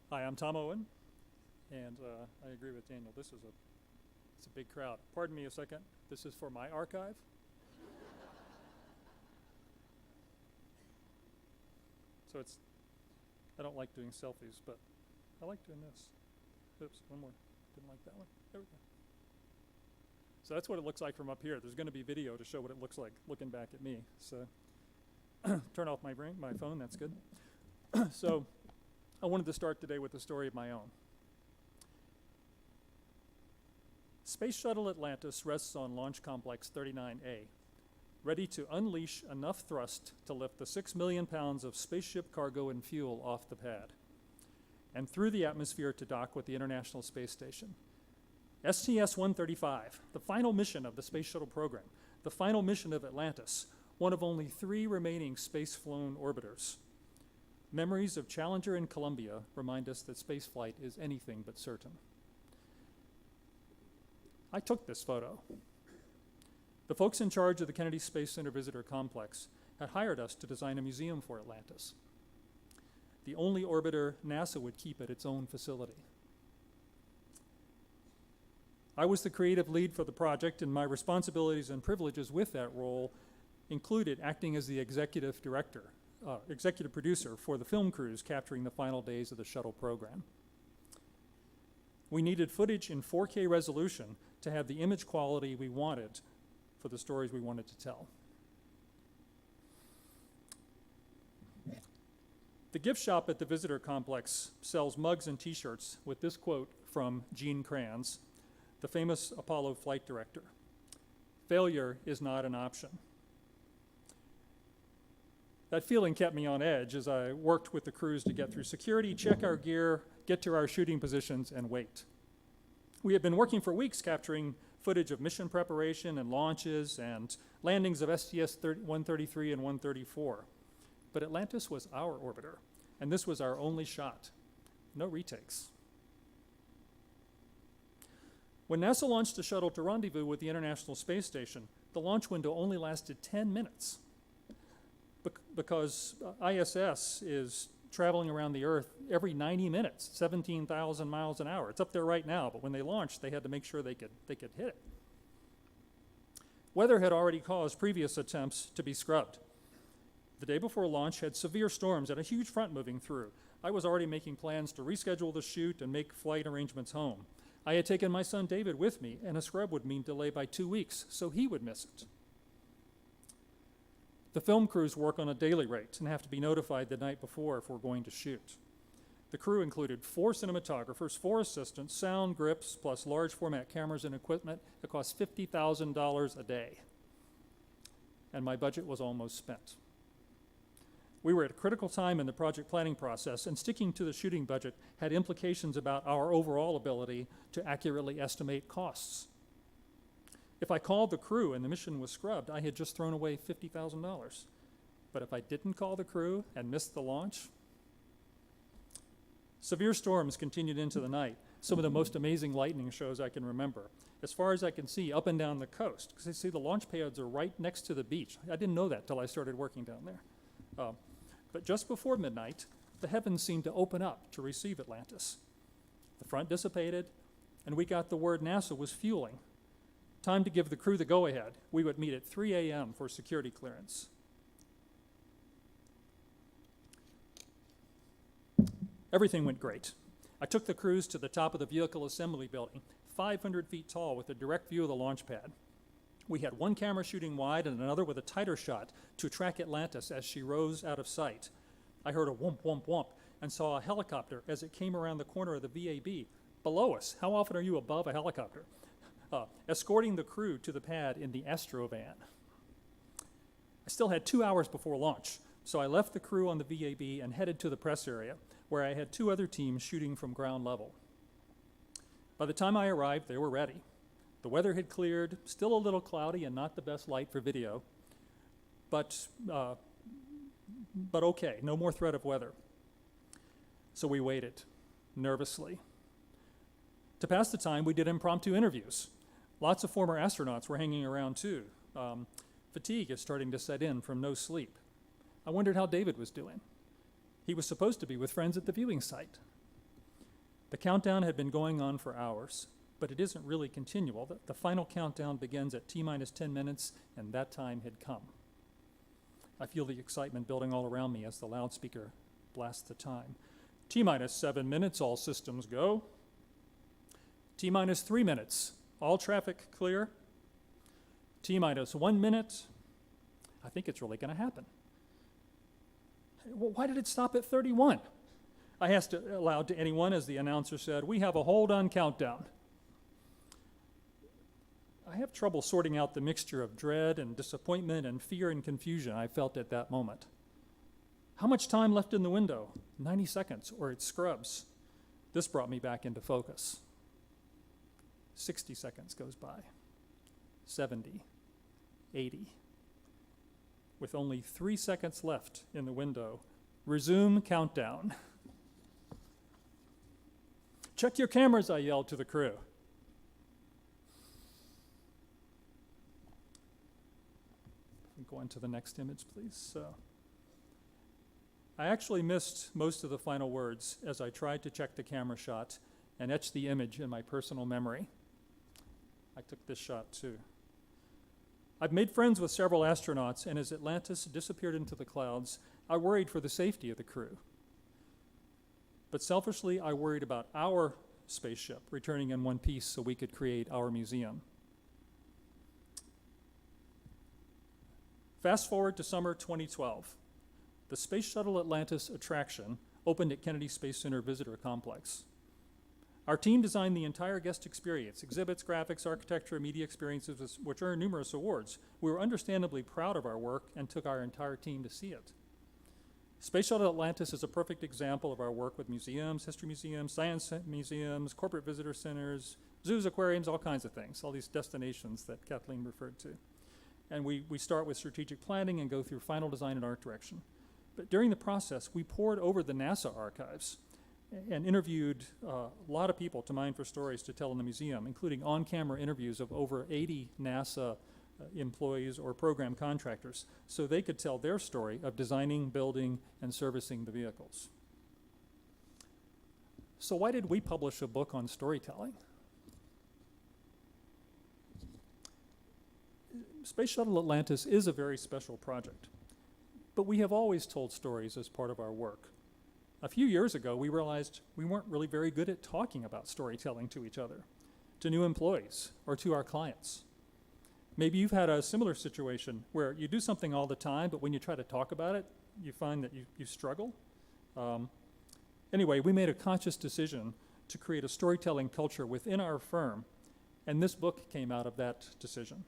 Hi, I'm Tom Owen, and I agree with Daniel. It's a big crowd. Pardon me a second. This is for my archive. So I don't like doing selfies, but I like doing this. Oops, one more. Didn't like that one. There we go. So that's what it looks like from up here. There's going to be video to show what it looks like looking back at me. So turn off my phone. That's good. So I wanted to start today with a story of my own. Space Shuttle Atlantis rests on Launch Complex 39A, ready to unleash enough thrust to lift the 6 million pounds of spaceship cargo and fuel off the pad and through the atmosphere to dock with the International Space Station. STS-135, the final mission of the Space Shuttle program, the final mission of Atlantis, one of only 3 remaining space-flown orbiters. Memories of Challenger and Columbia remind us that spaceflight is anything but certain. I took this photo. The folks in charge of the Kennedy Space Center Visitor Complex had hired us to design a museum for Atlantis, the only orbiter NASA would keep at its own facility. I was the creative lead for the project, and my responsibilities and privileges with that role included acting as the executive producer for the film crews capturing the final days of the shuttle program. We needed footage in 4K resolution to have the image quality we wanted for the stories we wanted to tell. The gift shop at the visitor complex sells mugs and t-shirts with this quote from Gene Kranz, the famous Apollo flight director: "Failure is not an option." That feeling kept me on edge as I worked with the crews to get through security, check our gear, get to our shooting positions, and wait. We had been working for weeks capturing footage of mission preparation and launches and landings of STS-133 and 134. But Atlantis was our orbiter, and this was our only shot. No retakes. When NASA launched the shuttle to rendezvous with the International Space Station, the launch window only lasted 10 minutes. Because ISS is traveling around the Earth every 90 minutes, 17,000 miles an hour. It's up there right now, but when they launched, they had to make sure they could hit it. Weather had already caused previous attempts to be scrubbed. The day before launch had severe storms and a huge front moving through. I was already making plans to reschedule the shoot and make flight arrangements home. I had taken my son David with me, and a scrub would mean delay by 2 weeks, so he would miss it. The film crews work on a daily rate and have to be notified the night before if we're going to shoot. The crew included 4 cinematographers, 4 assistants, sound, grips, plus large format cameras and equipment. It cost $50,000 a day. And my budget was almost spent. We were at a critical time in the project planning process, and sticking to the shooting budget had implications about our overall ability to accurately estimate costs. If I called the crew and the mission was scrubbed, I had just thrown away $50,000. But if I didn't call the crew and missed the launch, severe storms continued into the night, some of the most amazing lightning shows I can remember. As far as I can see, up and down the coast, because you see the launch pads are right next to the beach. I didn't know that till I started working down there. But just before midnight, the heavens seemed to open up to receive Atlantis. The front dissipated, and we got the word NASA was fueling. Time to give the crew the go-ahead. We would meet at 3 a.m. for security clearance. Everything went great. I took the crews to the top of the vehicle assembly building, 500 feet tall with a direct view of the launch pad. We had one camera shooting wide and another with a tighter shot to track Atlantis as she rose out of sight. I heard a whoomp, whoomp, whoomp and saw a helicopter as it came around the corner of the VAB. Below us, how often are you above a helicopter? Escorting the crew to the pad in the Astrovan. I still had 2 hours before launch, so I left the crew on the VAB and headed to the press area, where I had 2 other teams shooting from ground level. By the time I arrived, they were ready. The weather had cleared, still a little cloudy and not the best light for video, but okay, no more threat of weather. So we waited, nervously. To pass the time, we did impromptu interviews. Lots of former astronauts were hanging around too. Fatigue is starting to set in from no sleep. I wondered how David was doing. He was supposed to be with friends at the viewing site. The countdown had been going on for hours, but it isn't really continual. The final countdown begins at T-minus 10 minutes, and that time had come. I feel the excitement building all around me as the loudspeaker blasts the time. T-minus 7 minutes, all systems go. T-minus 3 minutes, all traffic clear. T-minus 1 minute, I think it's really going to happen. Well, why did it stop at 31? I asked aloud to anyone as the announcer said, "We have a hold on countdown." I have trouble sorting out the mixture of dread and disappointment and fear and confusion I felt at that moment. How much time left in the window? 90 seconds, or it scrubs. This brought me back into focus. 60 seconds goes by. 70, 80. With only 3 seconds left in the window, resume countdown. "Check your cameras," I yelled to the crew. Go on to the next image, please. I actually missed most of the final words as I tried to check the camera shot and etch the image in my personal memory. I took this shot too. I've made friends with several astronauts, and as Atlantis disappeared into the clouds, I worried for the safety of the crew. But selfishly, I worried about our spaceship returning in one piece so we could create our museum. Fast forward to summer 2012. The Space Shuttle Atlantis attraction opened at Kennedy Space Center Visitor Complex. Our team designed the entire guest experience, exhibits, graphics, architecture, media experiences, which earned numerous awards. We were understandably proud of our work and took our entire team to see it. Space Shuttle Atlantis is a perfect example of our work with museums, history museums, science museums, corporate visitor centers, zoos, aquariums, all kinds of things, all these destinations that Kathleen referred to. And we start with strategic planning and go through final design and art direction. But during the process, we pored over the NASA archives and interviewed a lot of people to mine for stories to tell in the museum, including on-camera interviews of over 80 NASA employees or program contractors, so they could tell their story of designing, building, and servicing the vehicles. So why did we publish a book on storytelling? Space Shuttle Atlantis is a very special project, but we have always told stories as part of our work. A few years ago, we realized we weren't really very good at talking about storytelling to each other, to new employees, or to our clients. Maybe you've had a similar situation where you do something all the time, but when you try to talk about it, you find that you struggle. Anyway, we made a conscious decision to create a storytelling culture within our firm, and this book came out of that decision.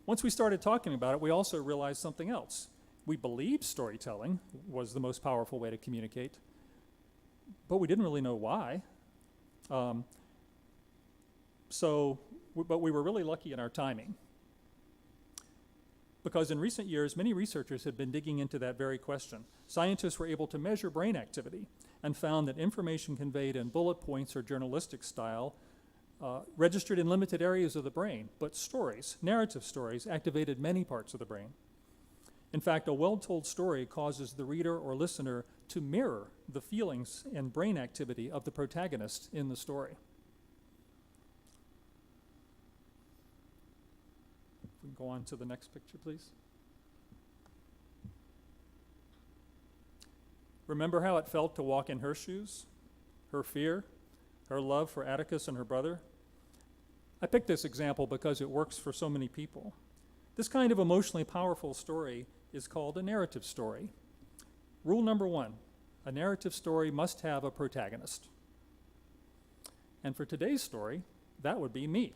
Once we started talking about it, we also realized something else. We believed storytelling was the most powerful way to communicate, but we didn't really know why. But we were really lucky in our timing, because in recent years, many researchers had been digging into that very question. Scientists were able to measure brain activity and found that information conveyed in bullet points or journalistic style registered in limited areas of the brain, but stories, narrative stories, activated many parts of the brain. In fact, a well-told story causes the reader or listener to mirror the feelings and brain activity of the protagonist in the story. If we can go on to the next picture, please. Remember how it felt to walk in her shoes? Her fear, her love for Atticus and her brother? I picked this example because it works for so many people. This kind of emotionally powerful story is called a narrative story. Rule number 1, a narrative story must have a protagonist. And for today's story, that would be me.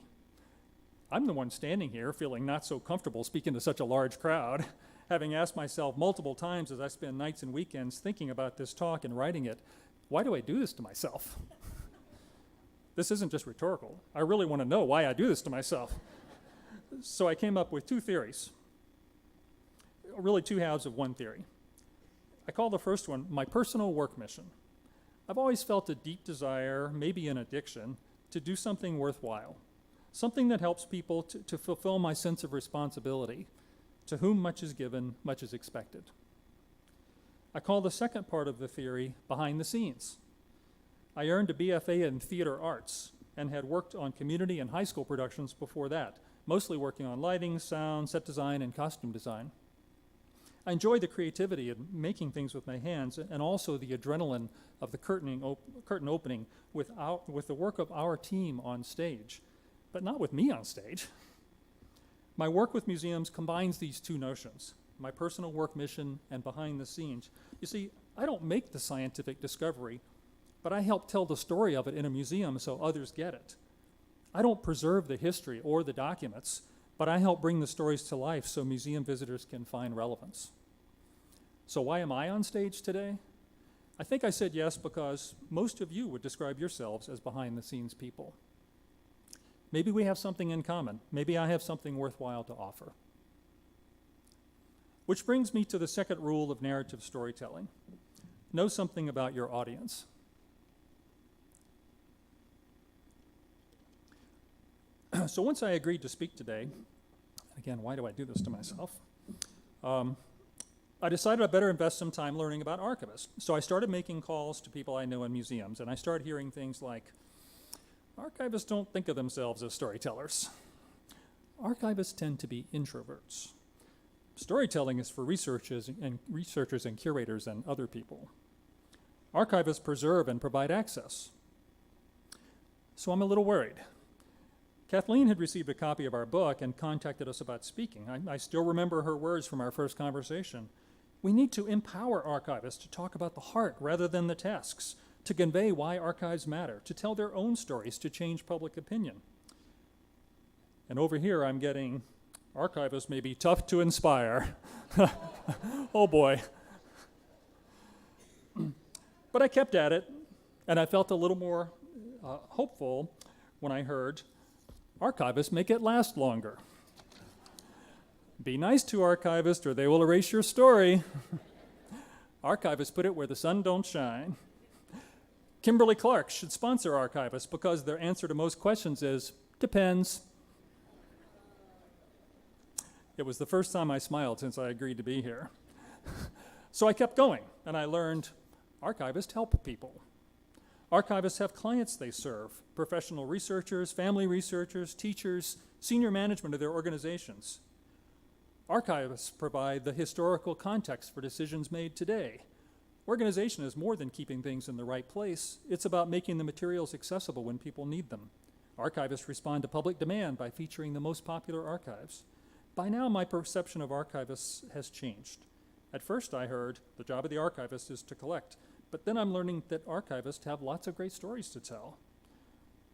I'm the one standing here feeling not so comfortable speaking to such a large crowd, having asked myself multiple times as I spend nights and weekends thinking about this talk and writing it, why do I do this to myself? This isn't just rhetorical. I really want to know why I do this to myself. So I came up with two theories, really two halves of one theory. I call the first one my personal work mission. I've always felt a deep desire, maybe an addiction, to do something worthwhile, something that helps people to fulfill my sense of responsibility. To whom much is given, much is expected. I call the second part of the theory behind the scenes. I earned a BFA in theater arts and had worked on community and high school productions before that, mostly working on lighting, sound, set design, and costume design. I enjoy the creativity of making things with my hands and also the adrenaline of the curtain opening with the work of our team on stage, but not with me on stage. My work with museums combines these two notions, my personal work mission and behind the scenes. You see, I don't make the scientific discovery, but I help tell the story of it in a museum so others get it. I don't preserve the history or the documents, but I help bring the stories to life so museum visitors can find relevance. So why am I on stage today? I think I said yes because most of you would describe yourselves as behind-the-scenes people. Maybe we have something in common. Maybe I have something worthwhile to offer. Which brings me to the second rule of narrative storytelling. Know something about your audience. So once I agreed to speak today, again, why do I do this to myself? I decided I better invest some time learning about archivists. So I started making calls to people I know in museums, and I started hearing things like, archivists don't think of themselves as storytellers. Archivists tend to be introverts. Storytelling is for researchers and curators and other people. Archivists preserve and provide access. So I'm a little worried. Kathleen had received a copy of our book and contacted us about speaking. I still remember her words from our first conversation. We need to empower archivists to talk about the heart rather than the tasks, to convey why archives matter, to tell their own stories, to change public opinion. And over here I'm getting, archivists may be tough to inspire. Oh boy. But I kept at it, and I felt a little more hopeful when I heard, archivists make it last longer. Be nice to archivists or they will erase your story. Archivists put it where the sun don't shine. Kimberly-Clark should sponsor archivists because their answer to most questions is, depends. It was the first time I smiled since I agreed to be here. So I kept going, and I learned archivists help people. Archivists have clients they serve, professional researchers, family researchers, teachers, senior management of their organizations. Archivists provide the historical context for decisions made today. Organization is more than keeping things in the right place. It's about making the materials accessible when people need them. Archivists respond to public demand by featuring the most popular archives. By now, my perception of archivists has changed. At first, I heard the job of the archivist is to collect, but then I'm learning that archivists have lots of great stories to tell.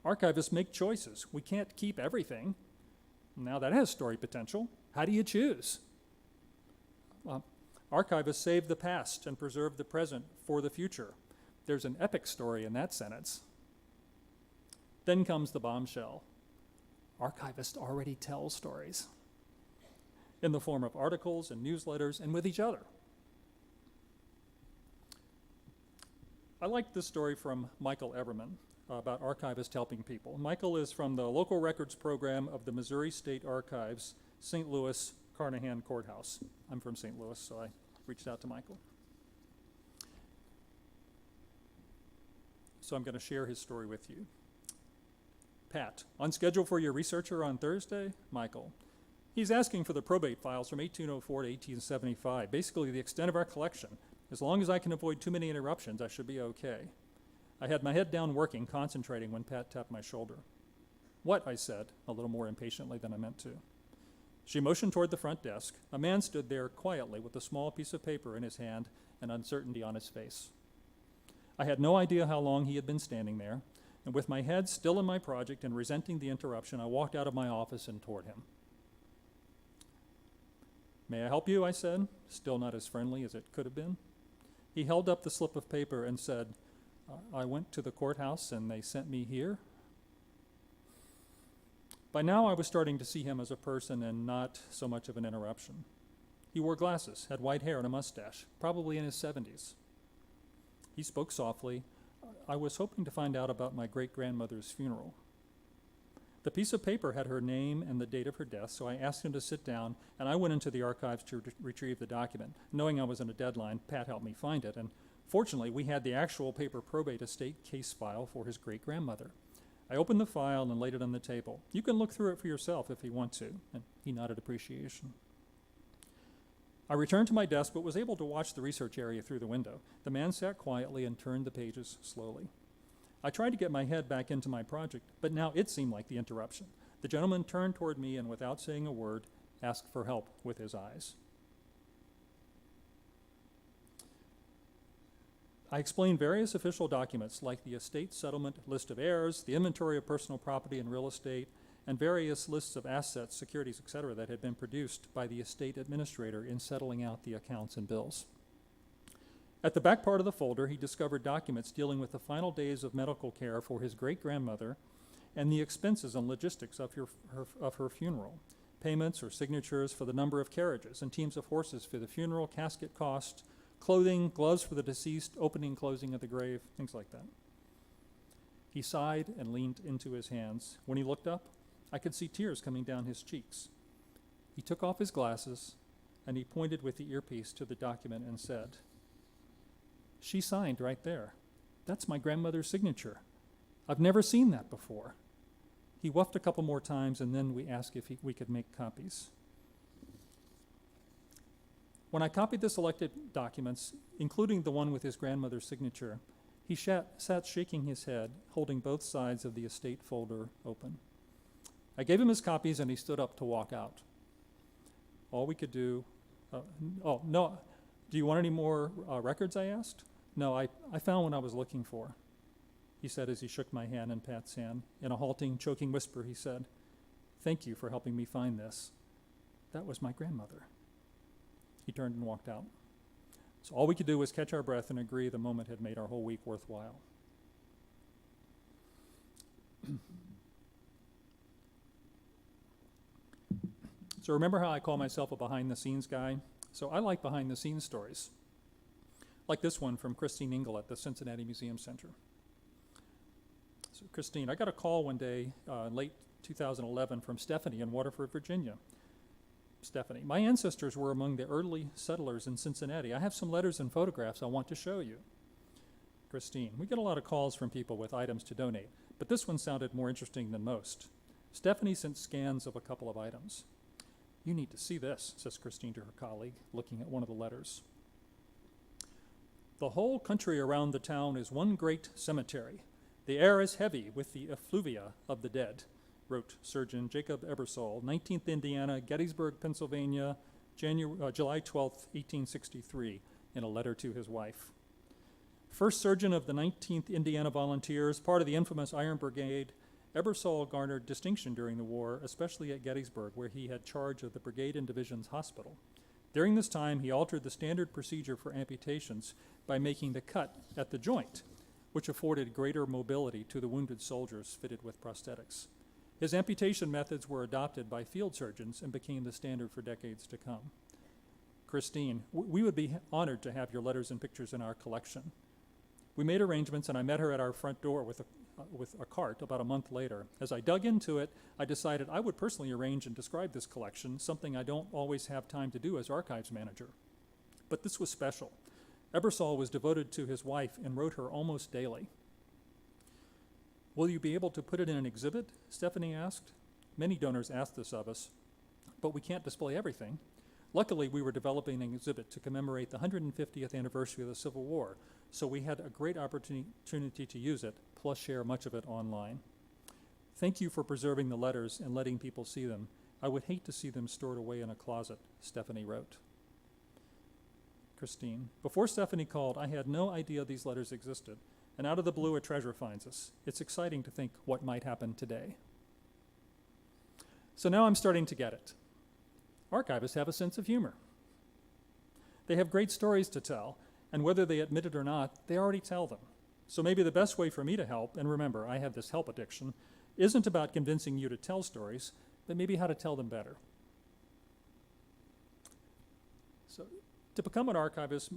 Archivists make choices. We can't keep everything. Now that has story potential. How do you choose? Archivists save the past and preserve the present for the future. There's an epic story in that sentence. Then comes the bombshell. Archivists already tell stories in the form of articles and newsletters and with each other. I like this story from Michael Everman about archivists helping people. Michael is from the local records program of the Missouri State Archives, St. Louis Carnahan Courthouse. I'm from St. Louis, so I reached out to Michael. So I'm going to share his story with you. Pat, on schedule for your researcher on Thursday? Michael. He's asking for the probate files from 1804 to 1875, basically the extent of our collection. As long as I can avoid too many interruptions, I should be okay. I had my head down working, concentrating when Pat tapped my shoulder. What? I said, a little more impatiently than I meant to. She motioned toward the front desk. A man stood there quietly with a small piece of paper in his hand and uncertainty on his face. I had no idea how long he had been standing there, and with my head still in my project and resenting the interruption, I walked out of my office and toward him. May I help you? I said, still not as friendly as it could have been. He held up the slip of paper and said, I went to the courthouse and they sent me here. By now, I was starting to see him as a person and not so much of an interruption. He wore glasses, had white hair and a mustache, probably in his 70s. He spoke softly. I was hoping to find out about my great-grandmother's funeral. The piece of paper had her name and the date of her death, so I asked him to sit down, and I went into the archives to retrieve the document. Knowing I was on a deadline, Pat helped me find it, and fortunately, we had the actual paper probate estate case file for his great-grandmother. I opened the file and laid it on the table. You can look through it for yourself if you want to, and he nodded appreciation. I returned to my desk, but was able to watch the research area through the window. The man sat quietly and turned the pages slowly. I tried to get my head back into my project, but now it seemed like the interruption. The gentleman turned toward me and, without saying a word, asked for help with his eyes. I explained various official documents like the estate settlement list of heirs, the inventory of personal property and real estate, and various lists of assets, securities, etc., that had been produced by the estate administrator in settling out the accounts and bills. At the back part of the folder, he discovered documents dealing with the final days of medical care for his great-grandmother and the expenses and logistics of her funeral, payments or signatures for the number of carriages and teams of horses for the funeral, casket cost, clothing, gloves for the deceased, opening and closing of the grave, things like that. He sighed and leaned into his hands. When he looked up, I could see tears coming down his cheeks. He took off his glasses and he pointed with the earpiece to the document and said, "She signed right there. That's my grandmother's signature. I've never seen that before." He whuffed a couple more times and then we asked if we could make copies. When I copied the selected documents, including the one with his grandmother's signature, he sat shaking his head, holding both sides of the estate folder open. I gave him his copies and he stood up to walk out. All we could do, no, do you want any more records, I asked? No, I found what I was looking for, he said as he shook my hand and Pat's hand. In a halting, choking whisper, he said, "Thank you for helping me find this. That was my grandmother." He turned and walked out. So all we could do was catch our breath and agree the moment had made our whole week worthwhile. So remember how I call myself a behind-the-scenes guy? So I like behind-the-scenes stories, like this one from Christine Engel at the Cincinnati Museum Center. So Christine, I got a call one day in late 2011 from Stephanie in Waterford, Virginia. Stephanie, my ancestors were among the early settlers in Cincinnati. I have some letters and photographs I want to show you. Christine, we get a lot of calls from people with items to donate, but this one sounded more interesting than most. Stephanie sent scans of a couple of items. "You need to see this," says Christine to her colleague, looking at one of the letters. "The whole country around the town is one great cemetery. The air is heavy with the effluvia of the dead," wrote Surgeon Jacob Ebersol, 19th Indiana, Gettysburg, Pennsylvania, July 12, 1863, in a letter to his wife. First surgeon of the 19th Indiana Volunteers, part of the infamous Iron Brigade, Ebersol garnered distinction during the war, especially at Gettysburg, where he had charge of the brigade and division's hospital. During this time, he altered the standard procedure for amputations by making the cut at the joint, which afforded greater mobility to the wounded soldiers fitted with prosthetics. His amputation methods were adopted by field surgeons and became the standard for decades to come. Christine, we would be honored to have your letters and pictures in our collection. We made arrangements and I met her at our front door with a cart about a month later. As I dug into it, I decided I would personally arrange and describe this collection, something I don't always have time to do as archives manager. But this was special. Ebersol was devoted to his wife and wrote her almost daily. "Will you be able to put it in an exhibit?" Stephanie asked. Many donors ask this of us, but we can't display everything. Luckily, we were developing an exhibit to commemorate the 150th anniversary of the Civil War, so we had a great opportunity to use it, plus share much of it online. "Thank you for preserving the letters and letting people see them. I would hate to see them stored away in a closet," Stephanie wrote. Christine, before Stephanie called, I had no idea these letters existed, and out of the blue a treasure finds us. It's exciting to think what might happen today. So now I'm starting to get it. Archivists have a sense of humor. They have great stories to tell, and whether they admit it or not, they already tell them. So maybe the best way for me to help, and remember, I have this help addiction, isn't about convincing you to tell stories, but maybe how to tell them better. So to become an archivist,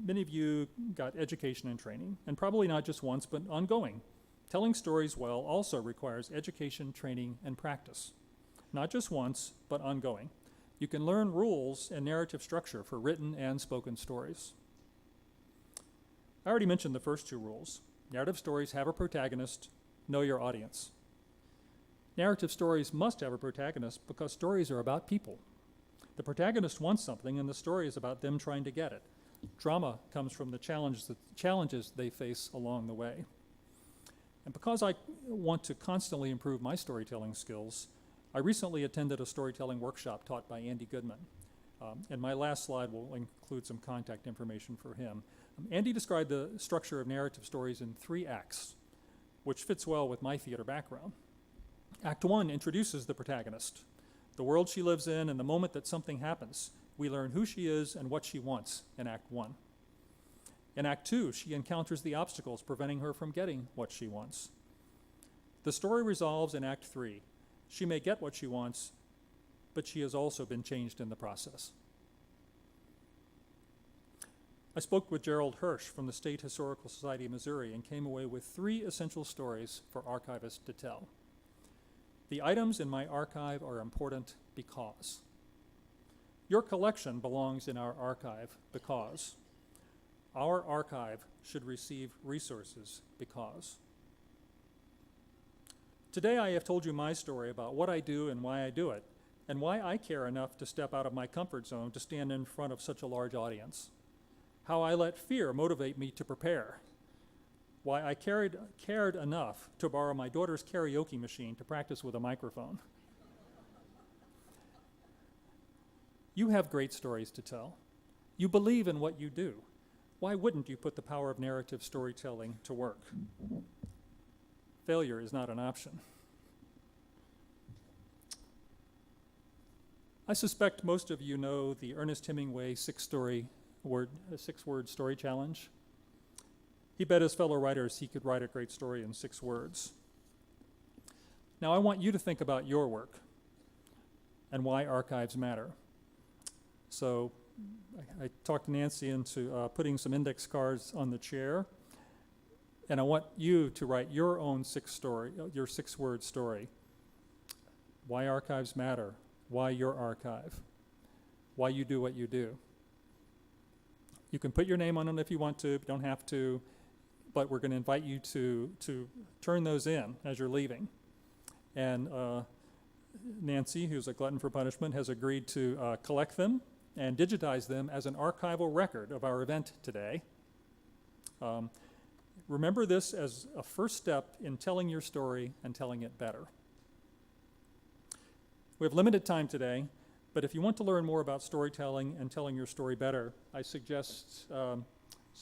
many of you got education and training, and probably not just once, but ongoing. Telling stories well also requires education, training, and practice. Not just once, but ongoing. You can learn rules and narrative structure for written and spoken stories. I already mentioned the first two rules. Narrative stories have a protagonist. Know your audience. Narrative stories must have a protagonist because stories are about people. The protagonist wants something, and the story is about them trying to get it. Drama comes from the challenges they face along the way. And because I want to constantly improve my storytelling skills, I recently attended a storytelling workshop taught by Andy Goodman. And my last slide will include some contact information for him. Andy described the structure of narrative stories in 3 acts, which fits well with my theater background. Act 1 introduces the protagonist, the world she lives in, and the moment that something happens. We learn who she is and what she wants in Act 1. In Act 2, she encounters the obstacles preventing her from getting what she wants. The story resolves in Act 3. She may get what she wants, but she has also been changed in the process. I spoke with Gerald Hirsch from the State Historical Society of Missouri and came away with 3 essential stories for archivists to tell. The items in my archive are important because. Your collection belongs in our archive because. Our archive should receive resources because. Today I have told you my story about what I do and why I do it, and why I care enough to step out of my comfort zone to stand in front of such a large audience. How I let fear motivate me to prepare. Why I cared enough to borrow my daughter's karaoke machine to practice with a microphone. You have great stories to tell. You believe in what you do. Why wouldn't you put the power of narrative storytelling to work? Failure is not an option. I suspect most of you know the Ernest Hemingway 6-word story challenge. He bet his fellow writers he could write a great story in 6 words. Now I want you to think about your work and why archives matter. So I talked Nancy into putting some index cards on the chair, and I want you to write your own 6-word story. Why archives matter, why your archive, why you do what you do. You can put your name on it if you want to, but don't have to, but we're going to invite you to turn those in as you're leaving. And Nancy, who's a glutton for punishment, has agreed to collect them and digitize them as an archival record of our event today. Remember this as a first step in telling your story and telling it better. We have limited time today, but if you want to learn more about storytelling and telling your story better, I suggest some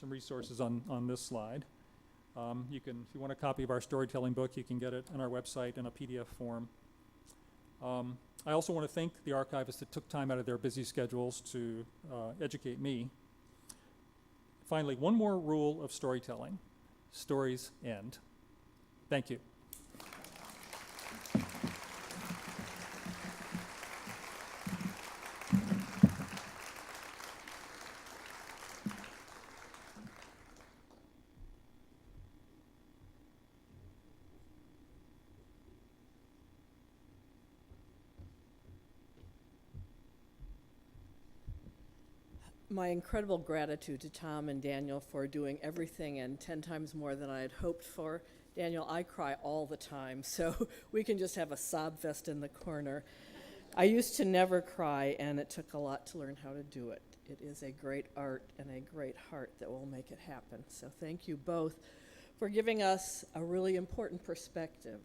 resources on this slide. If you want a copy of our storytelling book, you can get it on our website in a PDF form. I also want to thank the archivists that took time out of their busy schedules to educate me. Finally, one more rule of storytelling. Stories end. Thank you. My incredible gratitude to Tom and Daniel for doing everything and 10 times more than I had hoped for. Daniel, I cry all the time, so we can just have a sob fest in the corner. I used to never cry, and it took a lot to learn how to do it. It is a great art and a great heart that will make it happen. So thank you both for giving us a really important perspective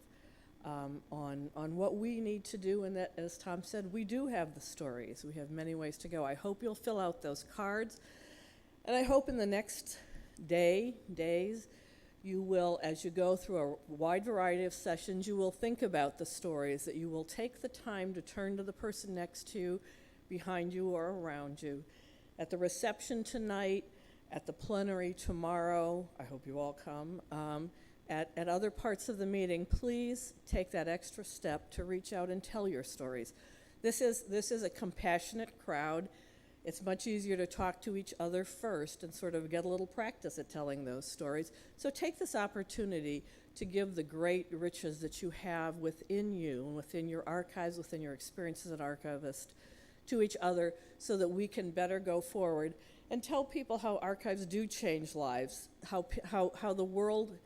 on what we need to do, and that, as Tom said, we do have the stories. We have many ways to go. I hope you'll fill out those cards, and I hope in the next days, you will, as you go through a wide variety of sessions, you will think about the stories, that you will take the time to turn to the person next to you, behind you, or around you. At the reception tonight, at the plenary tomorrow, I hope you all come, at other parts of the meeting, please take that extra step to reach out and tell your stories. This is a compassionate crowd. It's much easier to talk to each other first and sort of get a little practice at telling those stories. So take this opportunity to give the great riches that you have within you and within your archives, within your experiences as an archivist, to each other so that we can better go forward and tell people how archives do change lives, how the world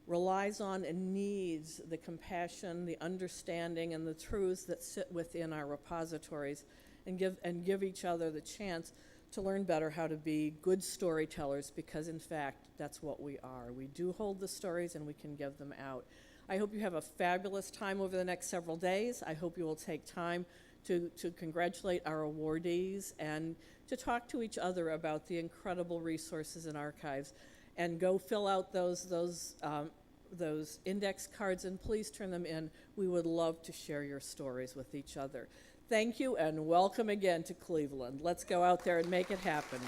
relies on and needs the compassion, the understanding, and the truths that sit within our repositories, and give each other the chance to learn better how to be good storytellers, because in fact that's what we are. We do hold the stories and we can give them out. I hope you have a fabulous time over the next several days. I hope you will take time to congratulate our awardees and to talk to each other about the incredible resources in archives, and go fill out those index cards, and please turn them in. We would love to share your stories with each other. Thank you and welcome again to Cleveland. Let's go out there and make it happen.